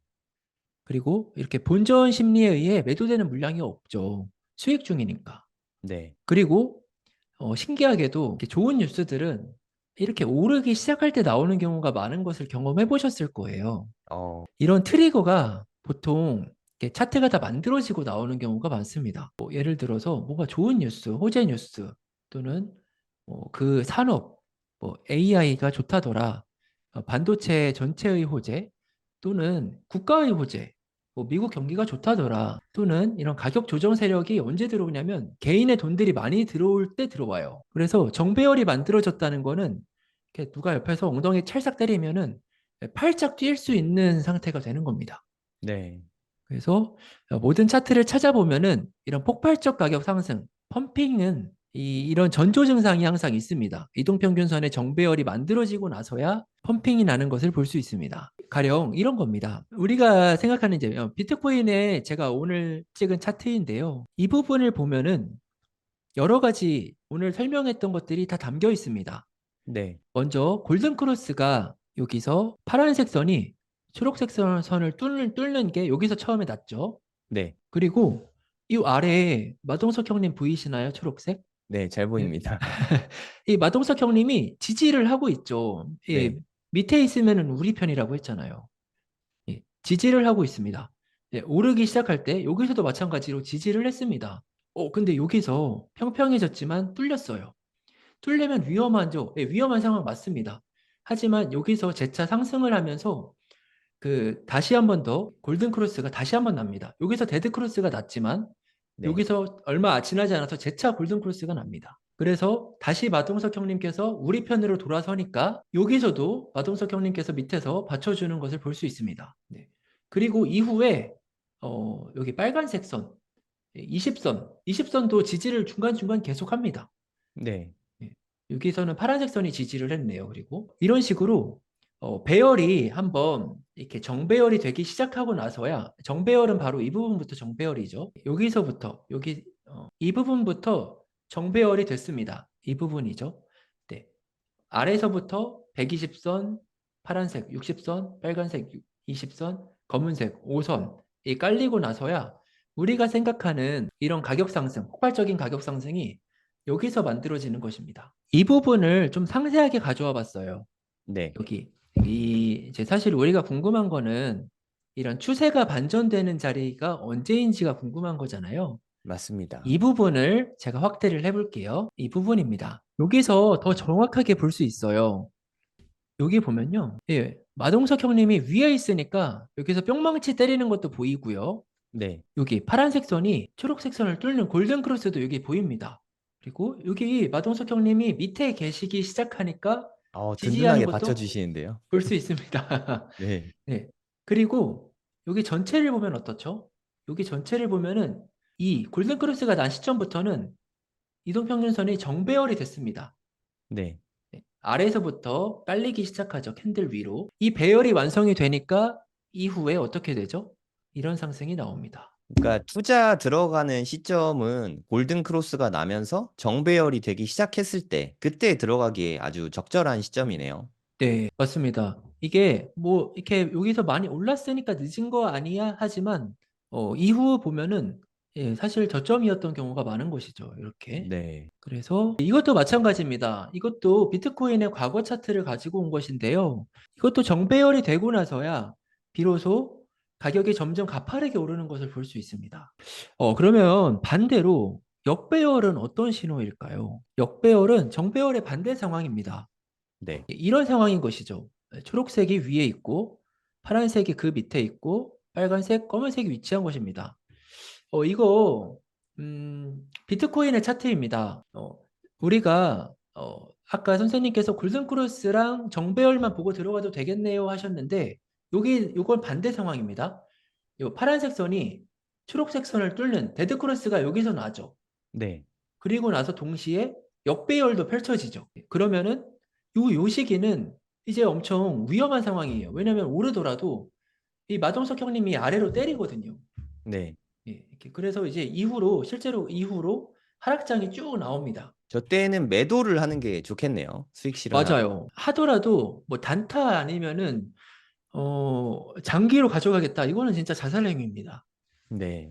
그리고 이렇게 본전 심리에 의해 매도되는 물량이 없죠. 수익 중이니까. 네. 그리고 신기하게도 이렇게 좋은 뉴스들은 이렇게 오르기 시작할 때 나오는 경우가 많은 것을 경험해 보셨을 거예요. 어, 이런 트리거가 보통 이렇게 차트가 다 만들어지고 나오는 경우가 많습니다. 뭐 예를 들어서 뭐가 좋은 뉴스, 호재 뉴스 또는 그 산업, 뭐 AI가 좋다더라, 반도체 전체의 호재 또는 국가의 호재, 뭐 미국 경기가 좋다더라 또는 이런 가격 조정 세력이 언제 들어오냐면 개인의 돈들이 많이 들어올 때 들어와요. 그래서 정배열이 만들어졌다는 거는 이렇게 누가 옆에서 엉덩이 찰싹 때리면은 팔짝 뛸 수 있는 상태가 되는 겁니다. 네. 그래서 모든 차트를 찾아보면은 이런 폭발적 가격 상승, 펌핑은 이런 전조 증상이 항상 있습니다. 이동평균선의 정배열이 만들어지고 나서야 펌핑이 나는 것을 볼 수 있습니다. 가령 이런 겁니다. 우리가 생각하는 이제 비트코인의 제가 오늘 찍은 차트인데요. 이 부분을 보면은 여러 가지 오늘 설명했던 것들이 다 담겨 있습니다. 네. 먼저 골든 크로스가 여기서 파란색 선이 초록색 선을 뚫는 게 여기서 처음에 났죠. 네. 그리고 이 아래에 마동석 형님 보이시나요? 초록색? 네, 잘 예. 보입니다. 이 마동석 형님이 지지를 하고 있죠. 예, 네. 밑에 있으면은 우리 편이라고 했잖아요. 예, 지지를 하고 있습니다. 예, 오르기 시작할 때 여기서도 마찬가지로 지지를 했습니다. 근데 여기서 평평해졌지만 뚫렸어요. 뚫리면 위험하죠. 예, 위험한 상황 맞습니다. 하지만 여기서 재차 상승을 하면서 다시 한 번 더 골든 크로스가 다시 한 번 납니다. 여기서 데드 크로스가 났지만 네. 여기서 얼마 지나지 않아서 재차 골든 크로스가 납니다. 그래서 다시 마동석 형님께서 우리 편으로 돌아서니까 여기서도 마동석 형님께서 밑에서 받쳐주는 것을 볼 수 있습니다. 네. 그리고 이후에 여기 빨간색 선, 20선, 20선도 지지를 중간중간 계속합니다. 네. 예. 여기서는 파란색 선이 지지를 했네요. 그리고 이런 식으로 배열이 한번 이렇게 정배열이 되기 시작하고 나서야 정배열은 바로 이 부분부터 정배열이죠. 여기서부터 이 부분부터 정배열이 됐습니다. 이 부분이죠. 네. 아래서부터 120선, 파란색 60선, 빨간색 20선, 검은색 5선 이 깔리고 나서야 우리가 생각하는 이런 가격 상승, 폭발적인 가격 상승이 여기서 만들어지는 것입니다. 이 부분을 좀 상세하게 가져와 봤어요. 네. 여기 이제 사실 우리가 궁금한 거는 이런 추세가 반전되는 자리가 언제인지가 궁금한 거잖아요. 맞습니다. 이 부분을 제가 확대를 해볼게요. 이 부분입니다. 여기서 더 정확하게 볼 수 있어요. 여기 보면요. 예, 마동석 형님이 위에 있으니까 여기서 뿅망치 때리는 것도 보이고요. 네. 여기 파란색 선이 초록색 선을 뚫는 골든 크로스도 여기 보입니다. 그리고 여기 마동석 형님이 밑에 계시기 시작하니까 지지하는 든든하게 것도 받쳐주시는데요. 볼 수 있습니다. 네. 네. 그리고 여기 전체를 보면 어떻죠? 여기 전체를 보면은 이 골든 크로스가 난 시점부터는 이동평균선이 정배열이 됐습니다. 네. 네. 아래에서부터 깔리기 시작하죠. 캔들 위로. 이 배열이 완성이 되니까 이후에 어떻게 되죠? 이런 상승이 나옵니다. 그러니까 투자 들어가는 시점은 골든 크로스가 나면서 정배열이 되기 시작했을 때 그때 들어가기에 아주 적절한 시점이네요. 네, 맞습니다. 이게 뭐 이렇게 여기서 많이 올랐으니까 늦은 거 아니야 하지만 이후 보면은 예, 사실 저점이었던 경우가 많은 것이죠. 이렇게. 네. 그래서 이것도 마찬가지입니다. 이것도 비트코인의 과거 차트를 가지고 온 것인데요. 이것도 정배열이 되고 나서야 비로소 가격이 점점 가파르게 오르는 것을 볼 수 있습니다. 그러면 반대로 역배열은 어떤 신호일까요? 역배열은 정배열의 반대 상황입니다. 네. 이런 상황인 것이죠. 초록색이 위에 있고 파란색이 그 밑에 있고 빨간색, 검은색이 위치한 것입니다. 이거 비트코인의 차트입니다. 우리가 아까 선생님께서 골든크로스랑 정배열만 보고 들어가도 되겠네요 하셨는데 요건 반대 상황입니다. 요 파란색 선이 초록색 선을 뚫는 데드크로스가 여기서 나죠. 네. 그리고 나서 동시에 역배열도 펼쳐지죠. 그러면은 요 시기는 이제 엄청 위험한 상황이에요. 왜냐면 오르더라도 이 마동석 형님이 아래로 때리거든요. 네. 예, 이렇게. 그래서 이제 실제로 이후로 하락장이 쭉 나옵니다. 저 때는 매도를 하는 게 좋겠네요. 수익 실현하고. 맞아요. 하더라도 뭐 단타 아니면은 장기로 가져가겠다. 이거는 진짜 자살행위입니다. 네.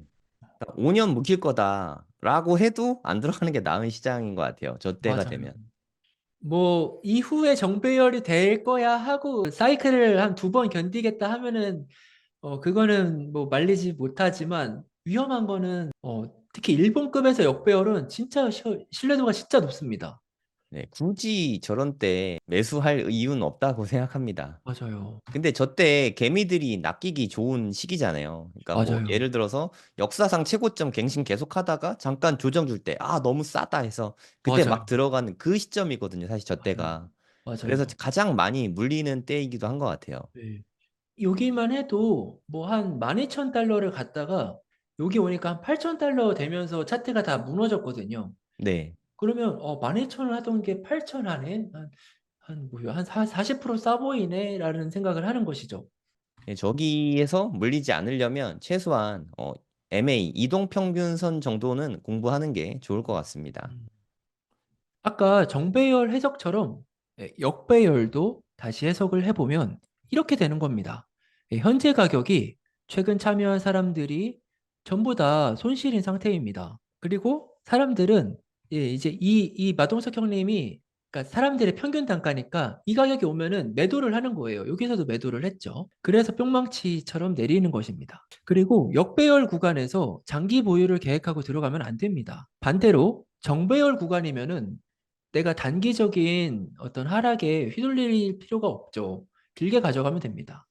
5년 묵힐 거다라고 해도 안 들어가는 게 나은 시장인 것 같아요. 저 때가 맞아요. 되면. 뭐 이후에 정배열이 될 거야 하고 사이클을 한 두 번 견디겠다 하면은 그거는 뭐 말리지 못하지만 위험한 거는 특히 일본급에서 역배열은 진짜 신뢰도가 진짜 높습니다. 네. 굳이 저런 때 매수할 이유는 없다고 생각합니다. 맞아요. 근데 저 때 개미들이 낚이기 좋은 시기잖아요. 그러니까 뭐 맞아요. 예를 들어서 역사상 최고점 갱신 계속하다가 잠깐 조정 줄 때 너무 싸다 해서 그때 막 맞아요. 들어가는 그 시점이거든요. 사실 저 맞아요. 때가. 그래서 맞아요. 가장 많이 물리는 때이기도 한 것 같아요. 네. 여기만 해도 뭐 한 12,000달러를 갔다가 여기 오니까 한 8,000달러 되면서 차트가 다 무너졌거든요. 네. 그러면 12,000을 하던 게 8,000 하네? 한 40% 싸 보이네? 라는 생각을 하는 것이죠. 예, 저기에서 물리지 않으려면 최소한 MA 이동평균선 정도는 공부하는 게 좋을 것 같습니다. 음. 아까 정배열 해석처럼 역배열도 다시 해석을 해보면 이렇게 되는 겁니다. 현재 가격이 최근 참여한 사람들이 전부 다 손실인 상태입니다. 그리고 사람들은 이제 이 마동석 형님이 그러니까 사람들의 평균 단가니까 이 가격이 오면은 매도를 하는 거예요. 여기서도 매도를 했죠. 그래서 뿅망치처럼 내리는 것입니다. 그리고 역배열 구간에서 장기 보유를 계획하고 들어가면 안 됩니다. 반대로 정배열 구간이면은 내가 단기적인 어떤 하락에 휘둘릴 필요가 없죠. 길게 가져가면 됩니다.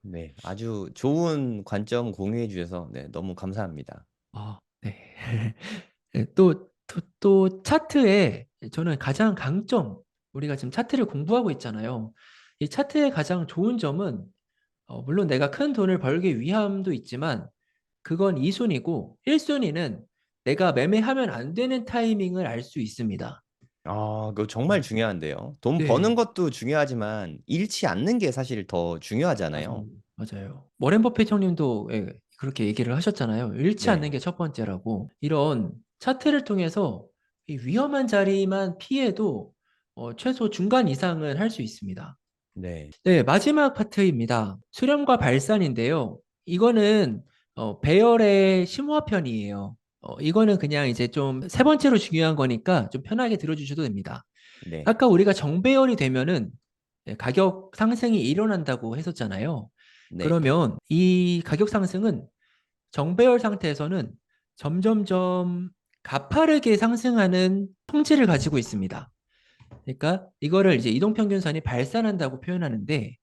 네, 아주 좋은 관점 공유해 주셔서 네, 너무 감사합니다. 네. 네, 또 차트에 저는 가장 강점, 우리가 지금 차트를 공부하고 있잖아요. 이 차트의 가장 좋은 점은 물론 내가 큰 돈을 벌기 위함도 있지만 그건 2순위고 1순위는 내가 매매하면 안 되는 타이밍을 알 수 있습니다. 그거 정말 중요한데요. 돈 버는 네. 것도 중요하지만 잃지 않는 게 사실 더 중요하잖아요. 맞아요. 맞아요. 워렌 버핏 형님도 그렇게 얘기를 하셨잖아요. 잃지 않는 네, 게 첫 번째라고. 이런 차트를 통해서 이 위험한 자리만 피해도 최소 중간 이상은 할 수 있습니다. 네, 네, 마지막 파트입니다. 수렴과 발산인데요. 이거는 배열의 심화편이에요. 이거는 그냥 이제 좀 세 번째로 중요한 거니까 좀 편하게 들어주셔도 됩니다. 네, 아까 우리가 정배열이 되면은 가격 상승이 일어난다고 했었잖아요. 네, 그러면 이 가격 상승은 정배열 상태에서는 점점점 가파르게 상승하는 성질을 가지고 있습니다. 그러니까 이거를 이제 이동평균선이 발산한다고 표현하는데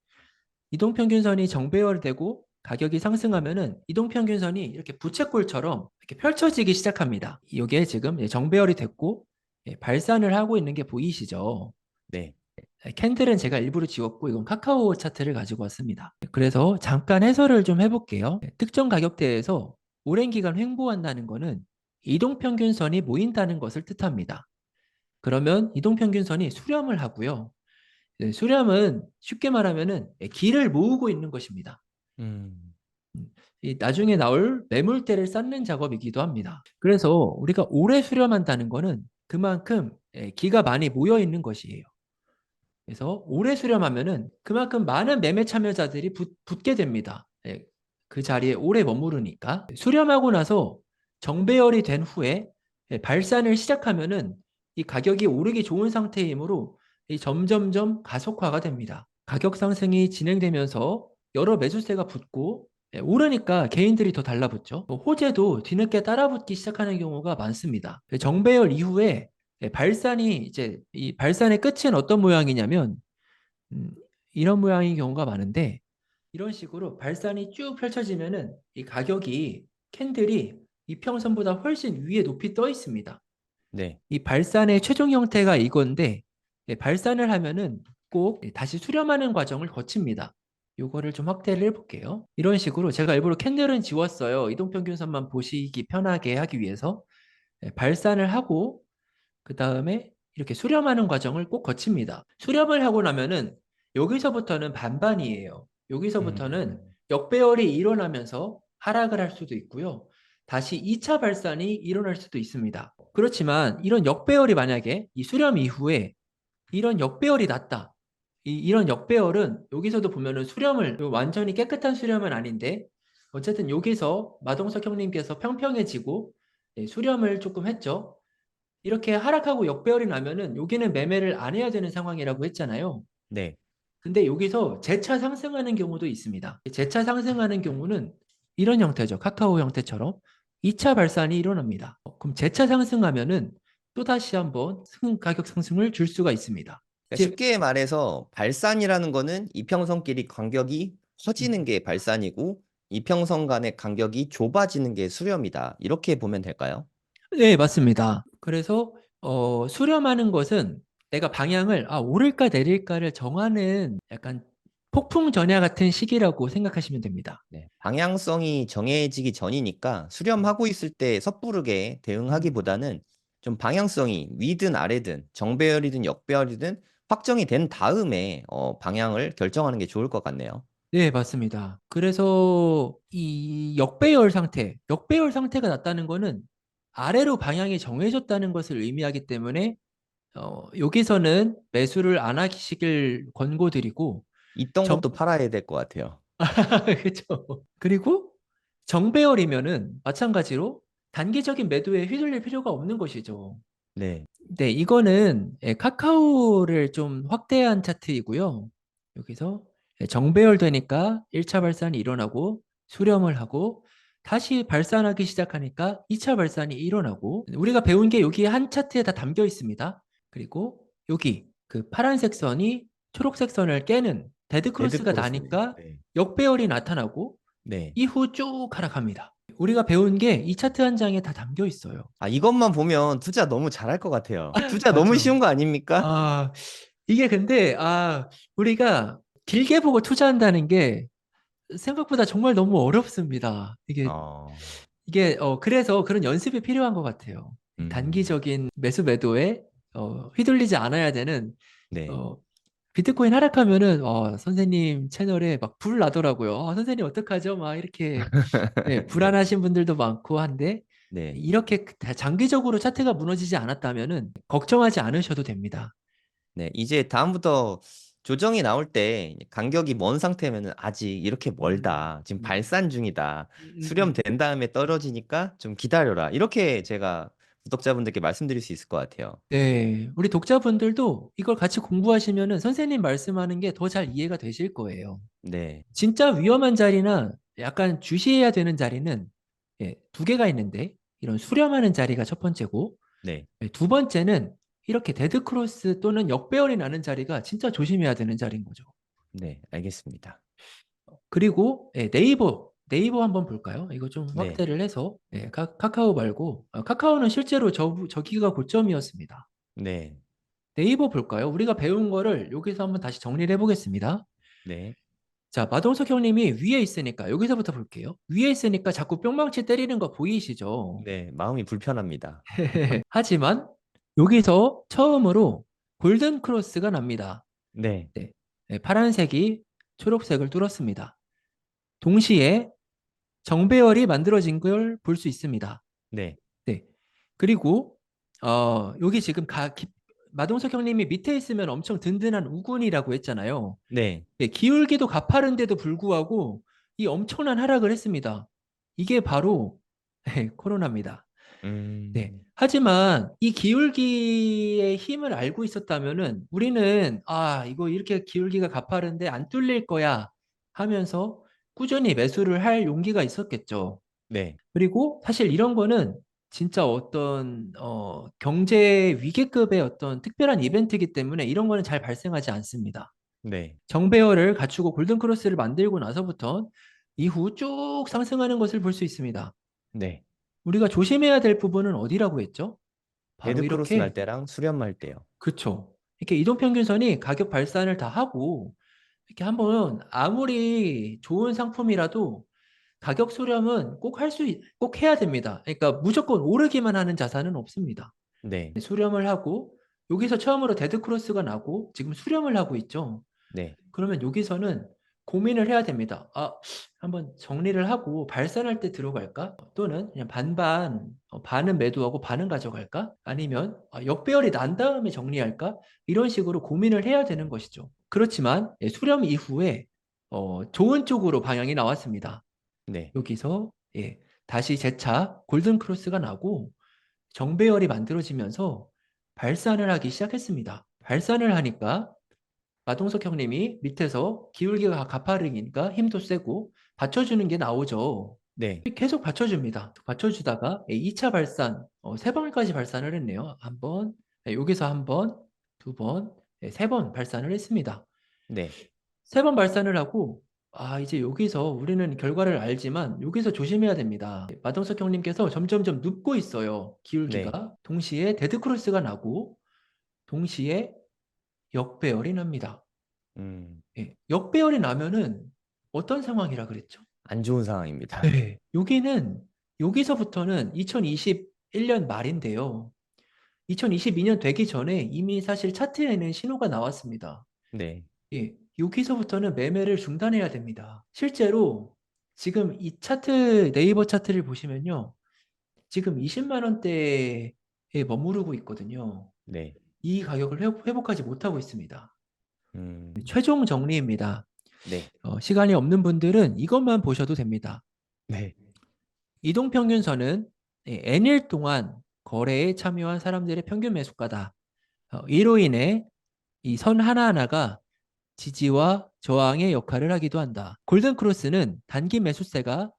이동평균선이 정배열되고 가격이 상승하면은 이동평균선이 이렇게 부채꼴처럼 이렇게 펼쳐지기 시작합니다. 이게 지금 정배열이 됐고 발산을 하고 있는 게 보이시죠? 네. 캔들은 제가 일부러 지웠고 이건 카카오 차트를 가지고 왔습니다. 그래서 잠깐 해설을 좀 해볼게요. 특정 가격대에서 오랜 기간 횡보한다는 것은 이동평균선이 모인다는 것을 뜻합니다. 그러면 이동평균선이 수렴을 하고요. 수렴은 쉽게 말하면은 길을 모으고 있는 것입니다. 음, 이 나중에 나올 매물대를 쌓는 작업이기도 합니다. 그래서 우리가 오래 수렴한다는 것은 그만큼 기가 많이 모여 있는 것이에요. 그래서 오래 수렴하면은 그만큼 많은 매매 참여자들이 붙게 됩니다. 그 자리에 오래 머무르니까. 수렴하고 나서 정배열이 된 후에 발산을 시작하면은 이 가격이 오르기 좋은 상태이므로 이 점점점 가속화가 됩니다. 가격 상승이 진행되면서 여러 매수세가 붙고 오르니까 개인들이 더 달라붙죠. 호재도 뒤늦게 따라붙기 시작하는 경우가 많습니다. 정배열 이후에 발산이 이제 이 발산의 끝은 어떤 모양이냐면 음, 이런 모양인 경우가 많은데 이런 식으로 발산이 쭉 펼쳐지면은 이 가격이 캔들이 이평선보다 훨씬 위에 높이 떠 있습니다. 네. 이 발산의 최종 형태가 이건데 발산을 하면은 꼭 다시 수렴하는 과정을 거칩니다. 요거를 좀 확대를 해볼게요. 이런 식으로 제가 일부러 캔들은 지웠어요. 이동평균선만 보시기 편하게 하기 위해서 발산을 하고 그 다음에 이렇게 수렴하는 과정을 꼭 거칩니다. 수렴을 하고 나면은 여기서부터는 반반이에요. 여기서부터는 음, 역배열이 일어나면서 하락을 할 수도 있고요. 다시 2차 발산이 일어날 수도 있습니다. 그렇지만 이런 역배열이 만약에 이 수렴 이후에 이런 역배열이 났다. 이런 역배열은 여기서도 보면은 수렴을 완전히 깨끗한 수렴은 아닌데 어쨌든 여기서 마동석 형님께서 평평해지고 수렴을 조금 했죠. 이렇게 하락하고 역배열이 나면은 여기는 매매를 안 해야 되는 상황이라고 했잖아요. 네. 근데 여기서 재차 상승하는 경우도 있습니다. 재차 상승하는 경우는 이런 형태죠. 카카오 형태처럼 2차 발산이 일어납니다. 그럼 재차 상승하면은 또다시 한번 가격 상승을 줄 수가 있습니다. 그러니까 이제 쉽게 말해서 발산이라는 거는 이평선끼리 간격이 커지는 음, 게 발산이고 이평선 간의 간격이 좁아지는 게 수렴이다. 이렇게 보면 될까요? 네, 맞습니다. 그래서 수렴하는 것은 내가 방향을 오를까 내릴까를 정하는 약간 폭풍 전야 같은 시기라고 생각하시면 됩니다. 네. 방향성이 정해지기 전이니까 수렴하고 있을 때 섣부르게 음. 대응하기보다는 좀 방향성이 위든 아래든 정배열이든 역배열이든 확정이 된 다음에 방향을 결정하는 게 좋을 것 같네요. 네, 맞습니다. 그래서 이 역배열 상태가 났다는 것은 아래로 방향이 정해졌다는 것을 의미하기 때문에 여기서는 매수를 안 하시길 권고드리고 있던 정, 것도 팔아야 될 것 같아요. 그렇죠. 그리고 정배열이면은 마찬가지로 단기적인 매도에 휘둘릴 필요가 없는 것이죠. 네. 네, 이거는 카카오를 좀 확대한 차트이고요. 여기서 정배열 되니까 1차 발산이 일어나고 수렴을 하고 다시 발산하기 시작하니까 2차 발산이 일어나고 우리가 배운 게 여기 한 차트에 다 담겨 있습니다. 그리고 여기 그 파란색 선이 초록색 선을 깨는 데드 데드크로스가 크로스네요. 나니까 네. 역배열이 나타나고 네. 이후 쭉 하락합니다. 우리가 배운 게 이 차트 한 장에 다 담겨 있어요. 아, 이것만 보면 투자 너무 잘할 것 같아요. 투자 너무 맞죠? 쉬운 거 아닙니까? 아, 이게 근데, 우리가 길게 보고 투자한다는 게 생각보다 정말 너무 어렵습니다. 어, 그래서 그런 연습이 필요한 것 같아요. 음, 단기적인 매수 매도에 휘둘리지 않아야 되는, 네. 어, 비트코인 하락하면은, 선생님 채널에 막 불 나더라고요. 선생님 어떡하죠? 막 이렇게, 네, 네. 불안하신 분들도 많고 한데, 네. 이렇게 장기적으로 차트가 무너지지 않았다면은 걱정하지 않으셔도 됩니다. 네. 이제 다음부터 조정이 나올 때 간격이 먼 상태면은 아직 이렇게 음, 멀다. 지금 음, 발산 중이다. 음. 수렴된 다음에 떨어지니까 좀 기다려라. 이렇게 제가 구독자분들께 말씀드릴 수 있을 것 같아요. 네, 우리 독자분들도 이걸 같이 공부하시면은 선생님 말씀하는 게 더 잘 이해가 되실 거예요. 네. 진짜 위험한 자리나 약간 주시해야 되는 자리는 두 개가 있는데 이런 수렴하는 자리가 첫 번째고 네. 두 번째는 이렇게 데드크로스 또는 역배열이 나는 자리가 진짜 조심해야 되는 자리인 거죠. 네. 알겠습니다. 그리고 네이버 한번 볼까요? 이거 좀 네. 확대를 해서 카카오 말고 카카오는 실제로 저기가 고점이었습니다. 네. 네이버 볼까요? 우리가 배운 거를 여기서 한번 다시 정리를 해보겠습니다. 네. 자, 마동석 형님이 위에 있으니까 여기서부터 볼게요. 위에 있으니까 자꾸 뿅망치 때리는 거 보이시죠? 네. 마음이 불편합니다. 하지만 여기서 처음으로 골든 크로스가 납니다. 네. 네, 파란색이 초록색을 뚫었습니다. 동시에 정배열이 만들어진 걸 볼 수 있습니다. 네. 네. 그리고 여기 지금 마동석 형님이 밑에 있으면 엄청 든든한 우군이라고 했잖아요. 네. 네, 기울기도 가파른데도 불구하고 이 엄청난 하락을 했습니다. 이게 바로 코로나입니다. 네. 음, 하지만 이 기울기의 힘을 알고 있었다면은 우리는 이거 이렇게 기울기가 가파른데 안 뚫릴 거야 하면서 꾸준히 매수를 할 용기가 있었겠죠. 네. 그리고 사실 이런 거는 진짜 어떤 경제 위기급의 어떤 특별한 이벤트이기 때문에 이런 거는 잘 발생하지 않습니다. 네. 정배열을 갖추고 골든크로스를 만들고 나서부터 이후 쭉 상승하는 것을 볼 수 있습니다. 네. 우리가 조심해야 될 부분은 어디라고 했죠? 바로 데드 크로스 날 이렇게, 때랑 수렴할 때요. 그쵸. 이렇게 이동평균선이 가격 발산을 다 하고 이렇게 한번 아무리 좋은 상품이라도 가격 수렴은 꼭 해야 됩니다. 그러니까 무조건 오르기만 하는 자산은 없습니다. 네. 수렴을 하고 여기서 처음으로 데드 크로스가 나고 지금 수렴을 하고 있죠. 네. 그러면 여기서는 고민을 해야 됩니다. 한번 정리를 하고 발산할 때 들어갈까? 또는 그냥 반반, 반은 매도하고 반은 가져갈까? 아니면 역배열이 난 다음에 정리할까? 이런 식으로 고민을 해야 되는 것이죠. 그렇지만 수렴 이후에 좋은 쪽으로 방향이 나왔습니다. 네. 여기서 다시 재차 골든 크로스가 나고 정배열이 만들어지면서 발산을 하기 시작했습니다. 발산을 하니까 마동석 형님이 밑에서 기울기가 가파르니까 힘도 세고 받쳐주는 게 나오죠. 네. 계속 받쳐줍니다. 받쳐주다가 2차 발산, 세 번까지 발산을 했네요. 한 번, 여기서 한 번, 두 번, 세 번 발산을 했습니다. 네. 세 번 발산을 하고 이제 여기서 우리는 결과를 알지만 여기서 조심해야 됩니다. 마동석 형님께서 점점점 눕고 있어요. 네. 기울기가. 동시에 데드크로스가 나고 동시에 역배열이 납니다. 음, 역배열이 나면은 어떤 상황이라 그랬죠? 안 좋은 상황입니다. 네. 여기서부터는 2021년 말인데요. 2022년 되기 전에 이미 사실 차트에는 신호가 나왔습니다. 네. 여기서부터는 매매를 중단해야 됩니다. 실제로 지금 이 차트, 네이버 차트를 보시면요. 지금 20만 원대에 머무르고 있거든요. 네. 이 가격을 회복하지 못하고 있습니다. 음, 최종 정리입니다. 네. 시간이 없는 분들은 이것만 보셔도 됩니다. 네. 이동평균선은 n일 동안 거래에 참여한 사람들의 평균 매수가다. 이로 인해 이 선 하나하나가 지지와 저항의 역할을 하기도 한다. 골든크로스는 단기 매수세가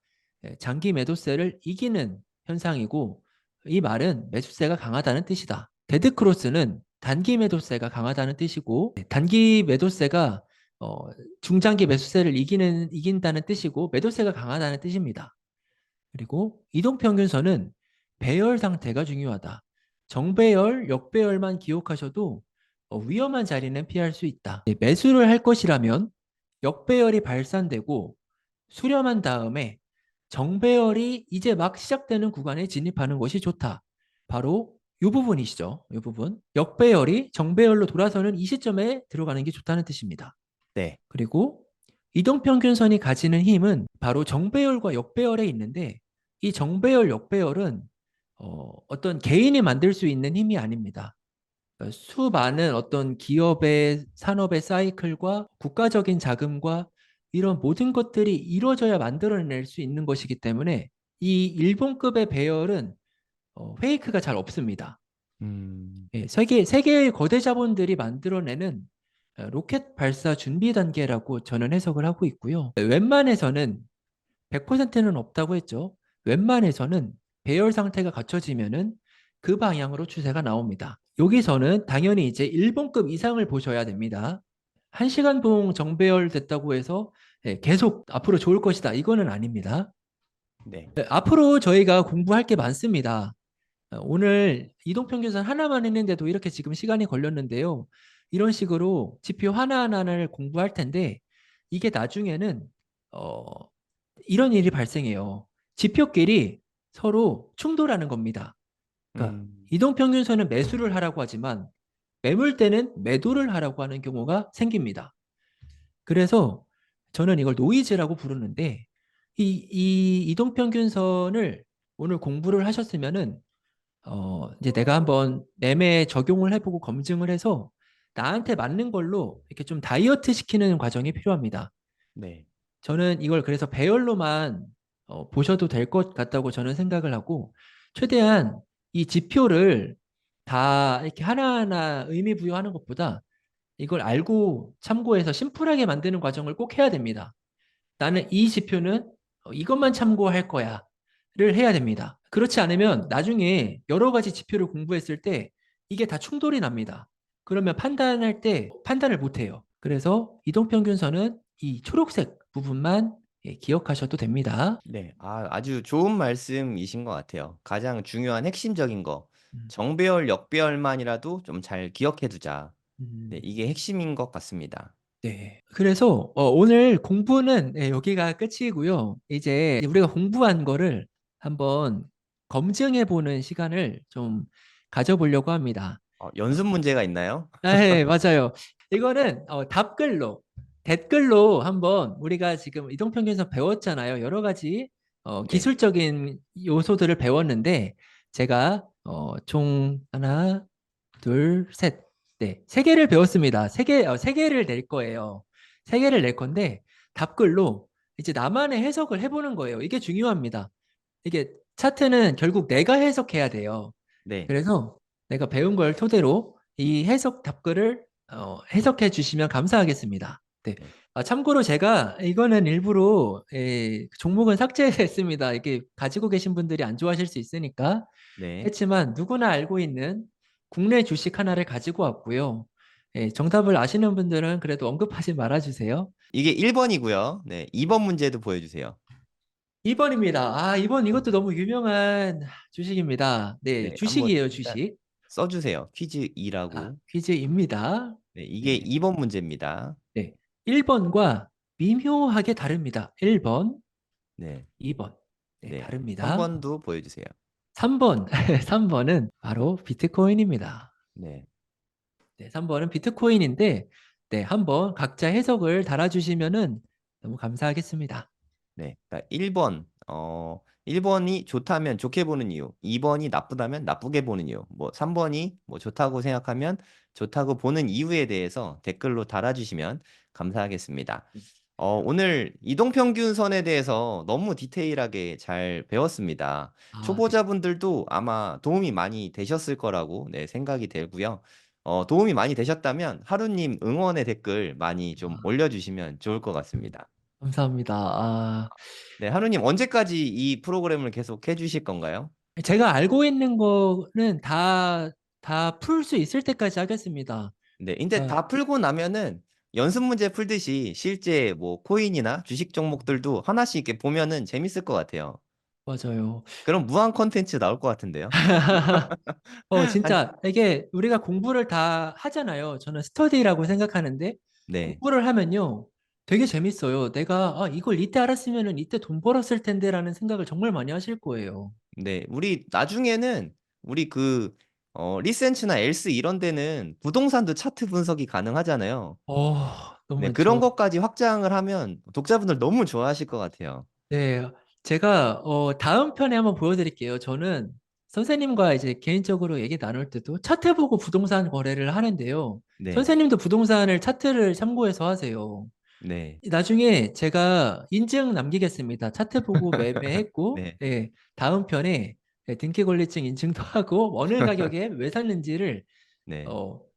장기 매도세를 이기는 현상이고 이 말은 매수세가 강하다는 뜻이다. 데드크로스는 단기 매도세가 강하다는 뜻이고 단기 매도세가 어, 중장기 매수세를 이긴다는 뜻이고 매도세가 강하다는 뜻입니다. 그리고 이동평균선은 배열 상태가 중요하다. 정배열, 역배열만 기억하셔도 위험한 자리는 피할 수 있다. 매수를 할 것이라면 역배열이 발산되고 수렴한 다음에 정배열이 이제 막 시작되는 구간에 진입하는 것이 좋다. 바로 이 부분이시죠. 이 부분. 역배열이 정배열로 돌아서는 이 시점에 들어가는 게 좋다는 뜻입니다. 네. 그리고 이동평균선이 가지는 힘은 바로 정배열과 역배열에 있는데 이 정배열, 역배열은 어떤 개인이 만들 수 있는 힘이 아닙니다. 그러니까 수많은 어떤 기업의 산업의 사이클과 국가적인 자금과 이런 모든 것들이 이루어져야 만들어낼 수 있는 것이기 때문에 이 일본급의 배열은 페이크가 잘 없습니다. 음, 예, 세계의 거대 자본들이 만들어내는 로켓 발사 준비 단계라고 저는 해석을 하고 있고요. 웬만해서는 100%는 없다고 했죠. 웬만해서는 배열 상태가 갖춰지면은 그 방향으로 추세가 나옵니다. 여기서는 당연히 이제 일본급 이상을 보셔야 됩니다. 1시간 봉 정배열 됐다고 해서 계속 앞으로 좋을 것이다. 이거는 아닙니다. 네. 앞으로 저희가 공부할 게 많습니다. 오늘 이동평균선 하나만 했는데도 이렇게 지금 시간이 걸렸는데요. 이런 식으로 지표 하나하나를 공부할 텐데 이게 나중에는 어, 이런 일이 발생해요. 지표끼리 서로 충돌하는 겁니다. 그러니까 음, 이동평균선은 매수를 하라고 하지만 매물대는 매도를 하라고 하는 경우가 생깁니다. 그래서 저는 이걸 노이즈라고 부르는데 이 이동평균선을 오늘 공부를 하셨으면은 이제 내가 한번 매매 적용을 해보고 검증을 해서 나한테 맞는 걸로 이렇게 좀 다이어트 시키는 과정이 필요합니다. 네. 저는 이걸 그래서 배열로만 보셔도 될 것 같다고 저는 생각을 하고 최대한 이 지표를 다 이렇게 하나하나 의미 부여하는 것보다 이걸 알고 참고해서 심플하게 만드는 과정을 꼭 해야 됩니다. 나는 이 지표는 이것만 참고할 거야를 해야 됩니다. 그렇지 않으면 나중에 여러 가지 지표를 공부했을 때 이게 다 충돌이 납니다. 그러면 판단할 때 판단을 못 해요. 그래서 이동평균선은 이 초록색 부분만 기억하셔도 됩니다. 네. 아주 좋은 말씀이신 것 같아요. 가장 중요한 핵심적인 거. 음, 정배열, 역배열만이라도 좀 잘 기억해 두자. 네, 음, 이게 핵심인 것 같습니다. 네. 그래서 오늘 공부는 여기가 끝이고요. 이제 우리가 공부한 거를 한번 검증해 보는 시간을 좀 가져보려고 합니다. 연습 문제가 있나요? 네, 맞아요. 이거는 답글로, 댓글로 한번 우리가 지금 이동평균선 배웠잖아요. 여러 가지 네. 기술적인 요소들을 배웠는데 제가 총 하나, 둘, 셋, 네, 세 개를 배웠습니다. 세 개를 낼 거예요. 세 개를 낼 건데 답글로 이제 나만의 해석을 해보는 거예요. 이게 중요합니다. 이게 차트는 결국 내가 해석해야 돼요. 네. 그래서 내가 배운 걸 토대로 이 해석 답글을 해석해 주시면 감사하겠습니다. 네. 네. 참고로 제가 이거는 일부러 종목은 삭제했습니다. 이게 가지고 계신 분들이 안 좋아하실 수 있으니까 네. 했지만 누구나 알고 있는 국내 주식 하나를 가지고 왔고요. 정답을 아시는 분들은 그래도 언급하지 말아주세요. 이게 1번이고요. 네. 2번 문제도 보여주세요. 2번입니다. 2번 이것도 너무 유명한 주식입니다. 네, 네. 한번 주식이에요, 일단 주식. 써주세요. 퀴즈 2라고. 퀴즈입니다. 네. 이게 네, 2번 문제입니다. 네. 1번과 미묘하게 다릅니다. 1번, 네. 2번. 네, 네. 다릅니다. 3번도 보여주세요. 3번, 3번은 바로 비트코인입니다. 네. 네, 3번은 비트코인인데, 네, 한번 각자 해석을 달아주시면은 너무 감사하겠습니다. 네. 그러니까 1번, 1번이 좋다면 좋게 보는 이유, 2번이 나쁘다면 나쁘게 보는 이유, 뭐 3번이 뭐 좋다고 생각하면 좋다고 보는 이유에 대해서 댓글로 달아주시면 감사하겠습니다. 오늘 이동평균선에 대해서 너무 디테일하게 잘 배웠습니다. 아, 네. 초보자분들도 아마 도움이 많이 되셨을 거라고 네, 생각이 들고요. 도움이 많이 되셨다면 하루님 응원의 댓글 많이 좀 아, 올려주시면 좋을 것 같습니다. 감사합니다. 네, 하루님 언제까지 이 프로그램을 계속 해주실 건가요? 제가 알고 있는 거는 다 풀 수 있을 때까지 하겠습니다. 네, 근데 아, 다 풀고 나면은 연습 문제 풀듯이 실제 뭐 코인이나 주식 종목들도 하나씩 이렇게 보면은 재밌을 것 같아요. 맞아요. 그럼 무한 컨텐츠 나올 것 같은데요? 한, 진짜 이게 우리가 공부를 다 하잖아요. 저는 스터디라고 생각하는데 네, 공부를 하면요. 되게 재밌어요. 내가 이걸 이때 알았으면은 이때 돈 벌었을 텐데라는 생각을 정말 많이 하실 거예요. 네, 우리 나중에는 우리 리센츠나 엘스 이런 데는 부동산도 차트 분석이 가능하잖아요. 너무 네, 그런 많죠. 것까지 확장을 하면 독자분들 너무 좋아하실 것 같아요. 네, 제가 다음 편에 한번 보여드릴게요. 저는 선생님과 이제 개인적으로 얘기 나눌 때도 차트 보고 부동산 거래를 하는데요. 네, 선생님도 부동산을 차트를 참고해서 하세요. 네, 나중에 제가 인증 남기겠습니다. 차트 보고 매매했고, 네, 네, 다음 편에 등기권리증 인증도 하고 어느 가격에 왜 샀는지를 네.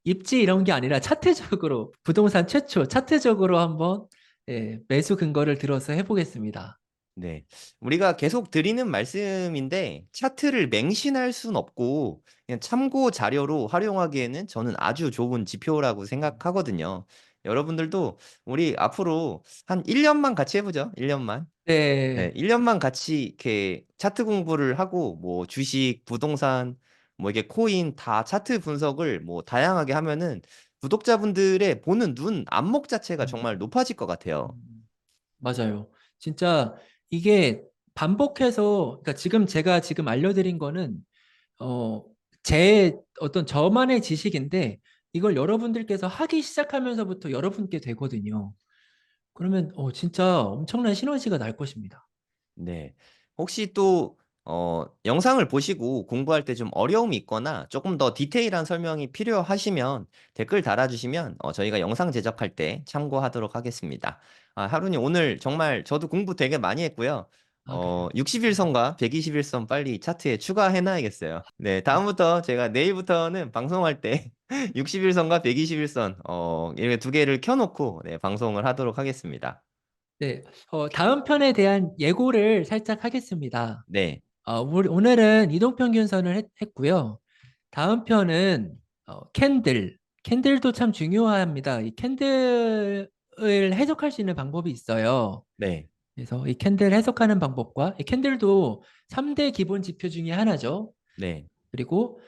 입지 이런 게 아니라 차트적으로 부동산 최초 차트적으로 한번 매수 근거를 들어서 해보겠습니다. 네. 우리가 계속 드리는 말씀인데, 차트를 맹신할 순 없고, 그냥 참고 자료로 활용하기에는 저는 아주 좋은 지표라고 생각하거든요. 여러분들도 우리 앞으로 한 1년만 같이 해보죠. 1년만. 네, 네, 1년만 같이 이렇게 차트 공부를 하고, 뭐 주식, 부동산, 뭐 이게 코인 다 차트 분석을 뭐 다양하게 하면은 구독자분들의 보는 눈, 안목 자체가 정말 음, 높아질 것 같아요. 맞아요. 진짜 이게 반복해서, 그러니까 제가 지금 알려드린 거는 어, 제 어떤 저만의 지식인데 이걸 여러분들께서 하기 시작하면서부터 여러분께 되거든요. 그러면 진짜 엄청난 시너지가 날 것입니다. 네. 혹시 또, 영상을 보시고 공부할 때 좀 어려움이 있거나 조금 더 디테일한 설명이 필요하시면 댓글 달아주시면 저희가 영상 제작할 때 참고하도록 하겠습니다. 하루님 오늘 정말 저도 공부 되게 많이 했고요. 그래요. 61선과 121선 빨리 차트에 추가해놔야겠어요. 네, 다음부터 제가 내일부터는 방송할 때 61선과 121선, 이렇게 두 개를 켜놓고 네, 방송을 하도록 하겠습니다. 네, 다음 편에 대한 예고를 살짝 하겠습니다. 네, 오늘은 이동평균선을 했고요. 다음 편은 캔들도 참 중요합니다. 이 캔들을 해석할 수 있는 방법이 있어요. 네, 그래서 이 캔들 해석하는 방법과 이 캔들도 3대 기본 지표 중에 하나죠. 네. 그리고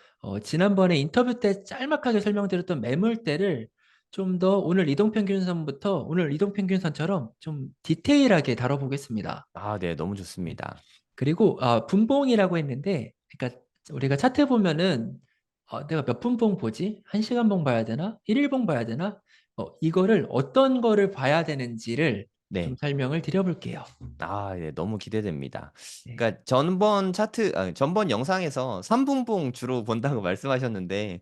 지난번에 인터뷰 때 짤막하게 설명드렸던 매물대를 좀 더 오늘 이동평균선처럼 좀 디테일하게 다뤄보겠습니다. 네, 너무 네. 좋습니다. 그리고 분봉이라고 했는데, 그러니까 우리가 차트 보면은 내가 몇 분봉 보지? 1시간봉 봐야 되나? 1일봉 봐야 되나? 이거를 어떤 거를 봐야 되는지를 좀 네. 설명을 드려볼게요. 네, 너무 기대됩니다. 네. 그러니까 전번 영상에서 3분봉 주로 본다고 말씀하셨는데,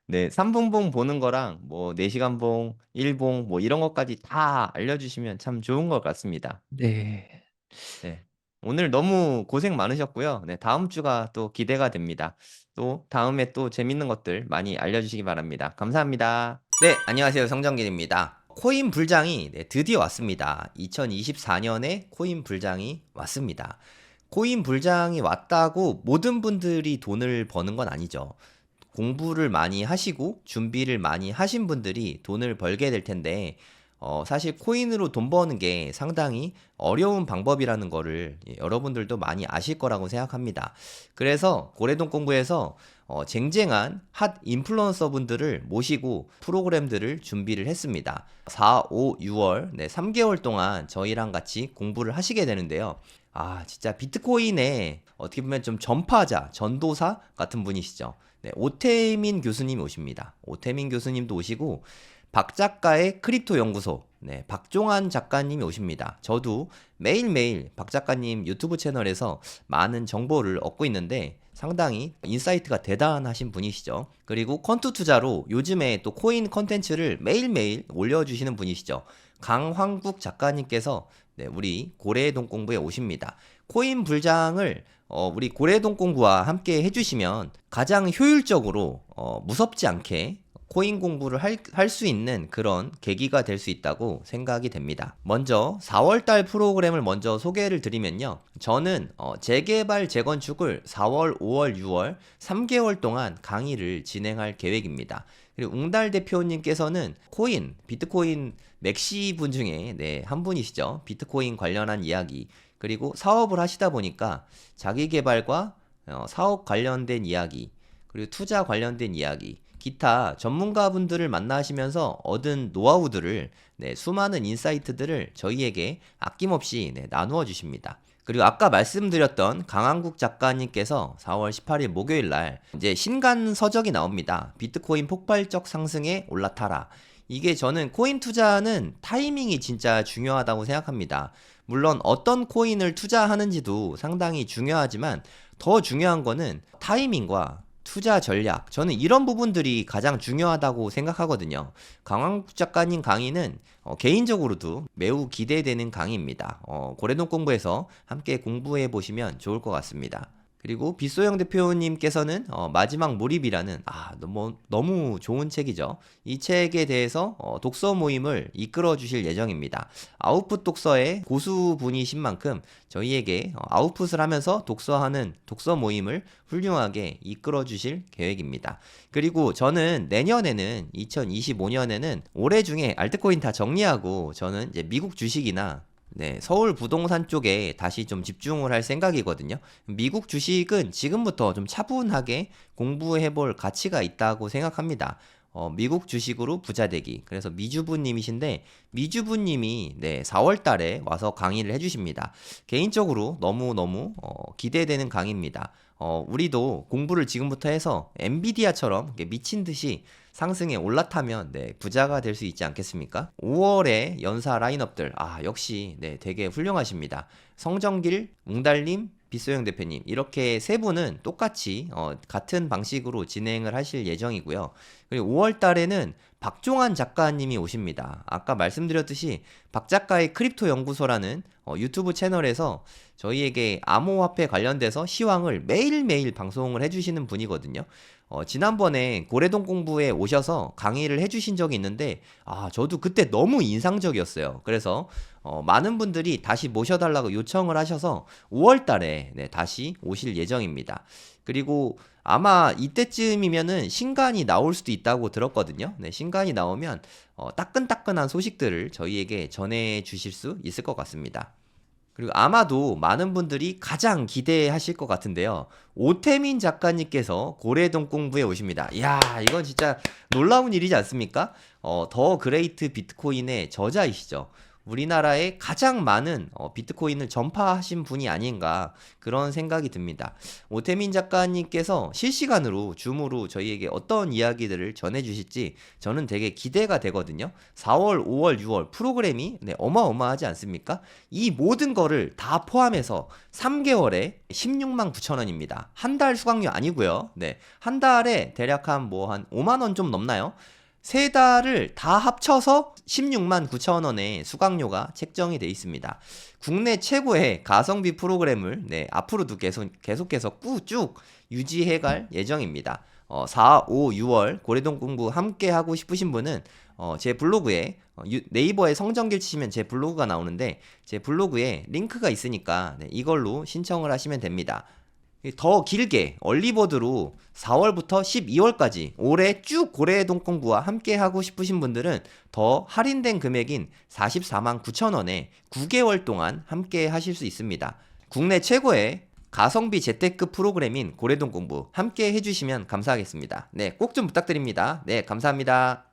네, 3분봉 보는 거랑 뭐 4시간봉, 1봉 뭐 이런 것까지 다 알려주시면 참 좋은 것 같습니다. 네. 네. 오늘 너무 고생 많으셨고요. 네, 다음 주가 또 기대가 됩니다. 또 다음에 또 재밌는 것들 많이 알려주시기 바랍니다. 감사합니다. 네, 안녕하세요. 성정길입니다. 코인 불장이 드디어 왔습니다. 2024년에 코인 불장이 왔습니다. 코인 불장이 왔다고 모든 분들이 돈을 버는 건 아니죠. 공부를 많이 하시고 준비를 많이 하신 분들이 돈을 벌게 될 텐데, 사실 코인으로 돈 버는 게 상당히 어려운 방법이라는 거를 여러분들도 많이 아실 거라고 생각합니다. 그래서 고래동 공부에서 쟁쟁한 핫 인플루언서 분들을 모시고 프로그램들을 준비를 했습니다. 4, 5, 6월, 네, 3개월 동안 저희랑 같이 공부를 하시게 되는데요. 진짜 비트코인의 어떻게 보면 좀 전파자, 전도사 같은 분이시죠. 네, 오태민 교수님이 오십니다. 오태민 교수님도 오시고, 박 작가의 크립토 연구소, 네, 박종환 작가님이 오십니다. 저도 매일매일 박 작가님 유튜브 채널에서 많은 정보를 얻고 있는데 상당히 인사이트가 대단하신 분이시죠. 그리고 컨투 투자로 요즘에 또 코인 컨텐츠를 매일매일 올려주시는 분이시죠. 강황국 작가님께서 네, 우리 고래동 공부에 오십니다. 코인 불장을 우리 고래동 공부와 함께 해주시면 가장 효율적으로 무섭지 않게 코인 공부를 할 수 있는 그런 계기가 될 수 있다고 생각이 됩니다. 먼저 4월달 프로그램을 먼저 소개를 드리면요. 저는 재개발, 재건축을 4월, 5월, 6월 3개월 동안 강의를 진행할 계획입니다. 그리고 웅달 대표님께서는 비트코인 맥시 분 중에 네, 한 분이시죠. 비트코인 관련한 이야기, 그리고 사업을 하시다 보니까 자기 개발과 사업 관련된 이야기, 그리고 투자 관련된 이야기, 기타 전문가분들을 만나시면서 얻은 노하우들을 네, 수많은 인사이트들을 저희에게 아낌없이 네, 나누어 주십니다. 그리고 아까 말씀드렸던 강한국 작가님께서 4월 18일 목요일 날 이제 신간 서적이 나옵니다. 비트코인 폭발적 상승에 올라타라. 이게 저는 코인 투자는 타이밍이 진짜 중요하다고 생각합니다. 물론 어떤 코인을 투자하는지도 상당히 중요하지만 더 중요한 거는 타이밍과 투자 전략. 저는 이런 부분들이 가장 중요하다고 생각하거든요. 강황국 작가님 강의는 개인적으로도 매우 기대되는 강의입니다. 고래동 공부에서 함께 공부해 보시면 좋을 것 같습니다. 그리고 빗소영 대표님께서는 마지막 몰입이라는 너무 좋은 책이죠. 이 책에 대해서 독서 모임을 이끌어 주실 예정입니다. 아웃풋 독서의 고수분이신 만큼 저희에게 아웃풋을 하면서 독서하는 독서 모임을 훌륭하게 이끌어 주실 계획입니다. 그리고 저는 내년에는 2025년에는 올해 중에 알트코인 다 정리하고 저는 이제 미국 주식이나 네, 서울 부동산 쪽에 다시 좀 집중을 할 생각이거든요. 미국 주식은 지금부터 좀 차분하게 공부해 볼 가치가 있다고 생각합니다. 미국 주식으로 부자 되기. 그래서 미주부님이신데, 미주부님이 네, 4월 달에 와서 강의를 해주십니다. 개인적으로 너무너무 기대되는 강의입니다. 우리도 공부를 지금부터 해서 엔비디아처럼 미친 듯이 상승에 올라타면 네, 부자가 될 수 있지 않겠습니까? 5월에 연사 라인업들 역시 네, 되게 훌륭하십니다. 성정길, 웅달님, 빗소영 대표님 이렇게 세 분은 똑같이 같은 방식으로 진행을 하실 예정이고요. 그리고 5월 달에는 박종환 작가님이 오십니다. 아까 말씀드렸듯이 박 작가의 크립토 연구소라는 유튜브 채널에서 저희에게 암호화폐 관련돼서 시황을 매일매일 방송을 해주시는 분이거든요. 지난번에 고래동 공부에 오셔서 강의를 해주신 적이 있는데 저도 그때 너무 인상적이었어요. 그래서 많은 분들이 다시 모셔달라고 요청을 하셔서 5월 달에 네, 다시 오실 예정입니다. 그리고 아마 이때쯤이면은 신간이 나올 수도 있다고 들었거든요. 네, 신간이 나오면 따끈따끈한 소식들을 저희에게 전해 주실 수 있을 것 같습니다. 그리고 아마도 많은 분들이 가장 기대하실 것 같은데요. 오태민 작가님께서 고래동 공부에 오십니다. 이야, 이건 진짜 놀라운 일이지 않습니까? 더 그레이트 비트코인의 저자이시죠. 우리나라에 가장 많은 비트코인을 전파하신 분이 아닌가 그런 생각이 듭니다. 오태민 작가님께서 실시간으로 줌으로 저희에게 어떤 이야기들을 전해주실지 저는 되게 기대가 되거든요. 4월, 5월, 6월 프로그램이 네, 어마어마하지 않습니까? 이 모든 거를 다 포함해서 3개월에 16만 9천 원입니다. 한 달 수강료 아니고요. 네, 한 달에 대략 한 5만 원 좀 넘나요? 세 달을 다 합쳐서 16만 9천 원의 수강료가 책정이 돼 있습니다. 국내 최고의 가성비 프로그램을 네, 앞으로도 계속해서 쭉 유지해 갈 예정입니다. 4, 5, 6월 고래동 공부 함께 하고 싶으신 분은 제 블로그에 네이버에 성정길 치시면 제 블로그가 나오는데 제 블로그에 링크가 있으니까 네, 이걸로 신청을 하시면 됩니다. 더 길게 얼리버드로 4월부터 12월까지 올해 쭉 고래동 공부와 함께 하고 싶으신 분들은 더 할인된 금액인 44만 9천 원에 9개월 동안 함께 하실 수 있습니다. 국내 최고의 가성비 재테크 프로그램인 고래동 공부 함께 해주시면 감사하겠습니다. 네, 꼭 좀 부탁드립니다. 네, 감사합니다.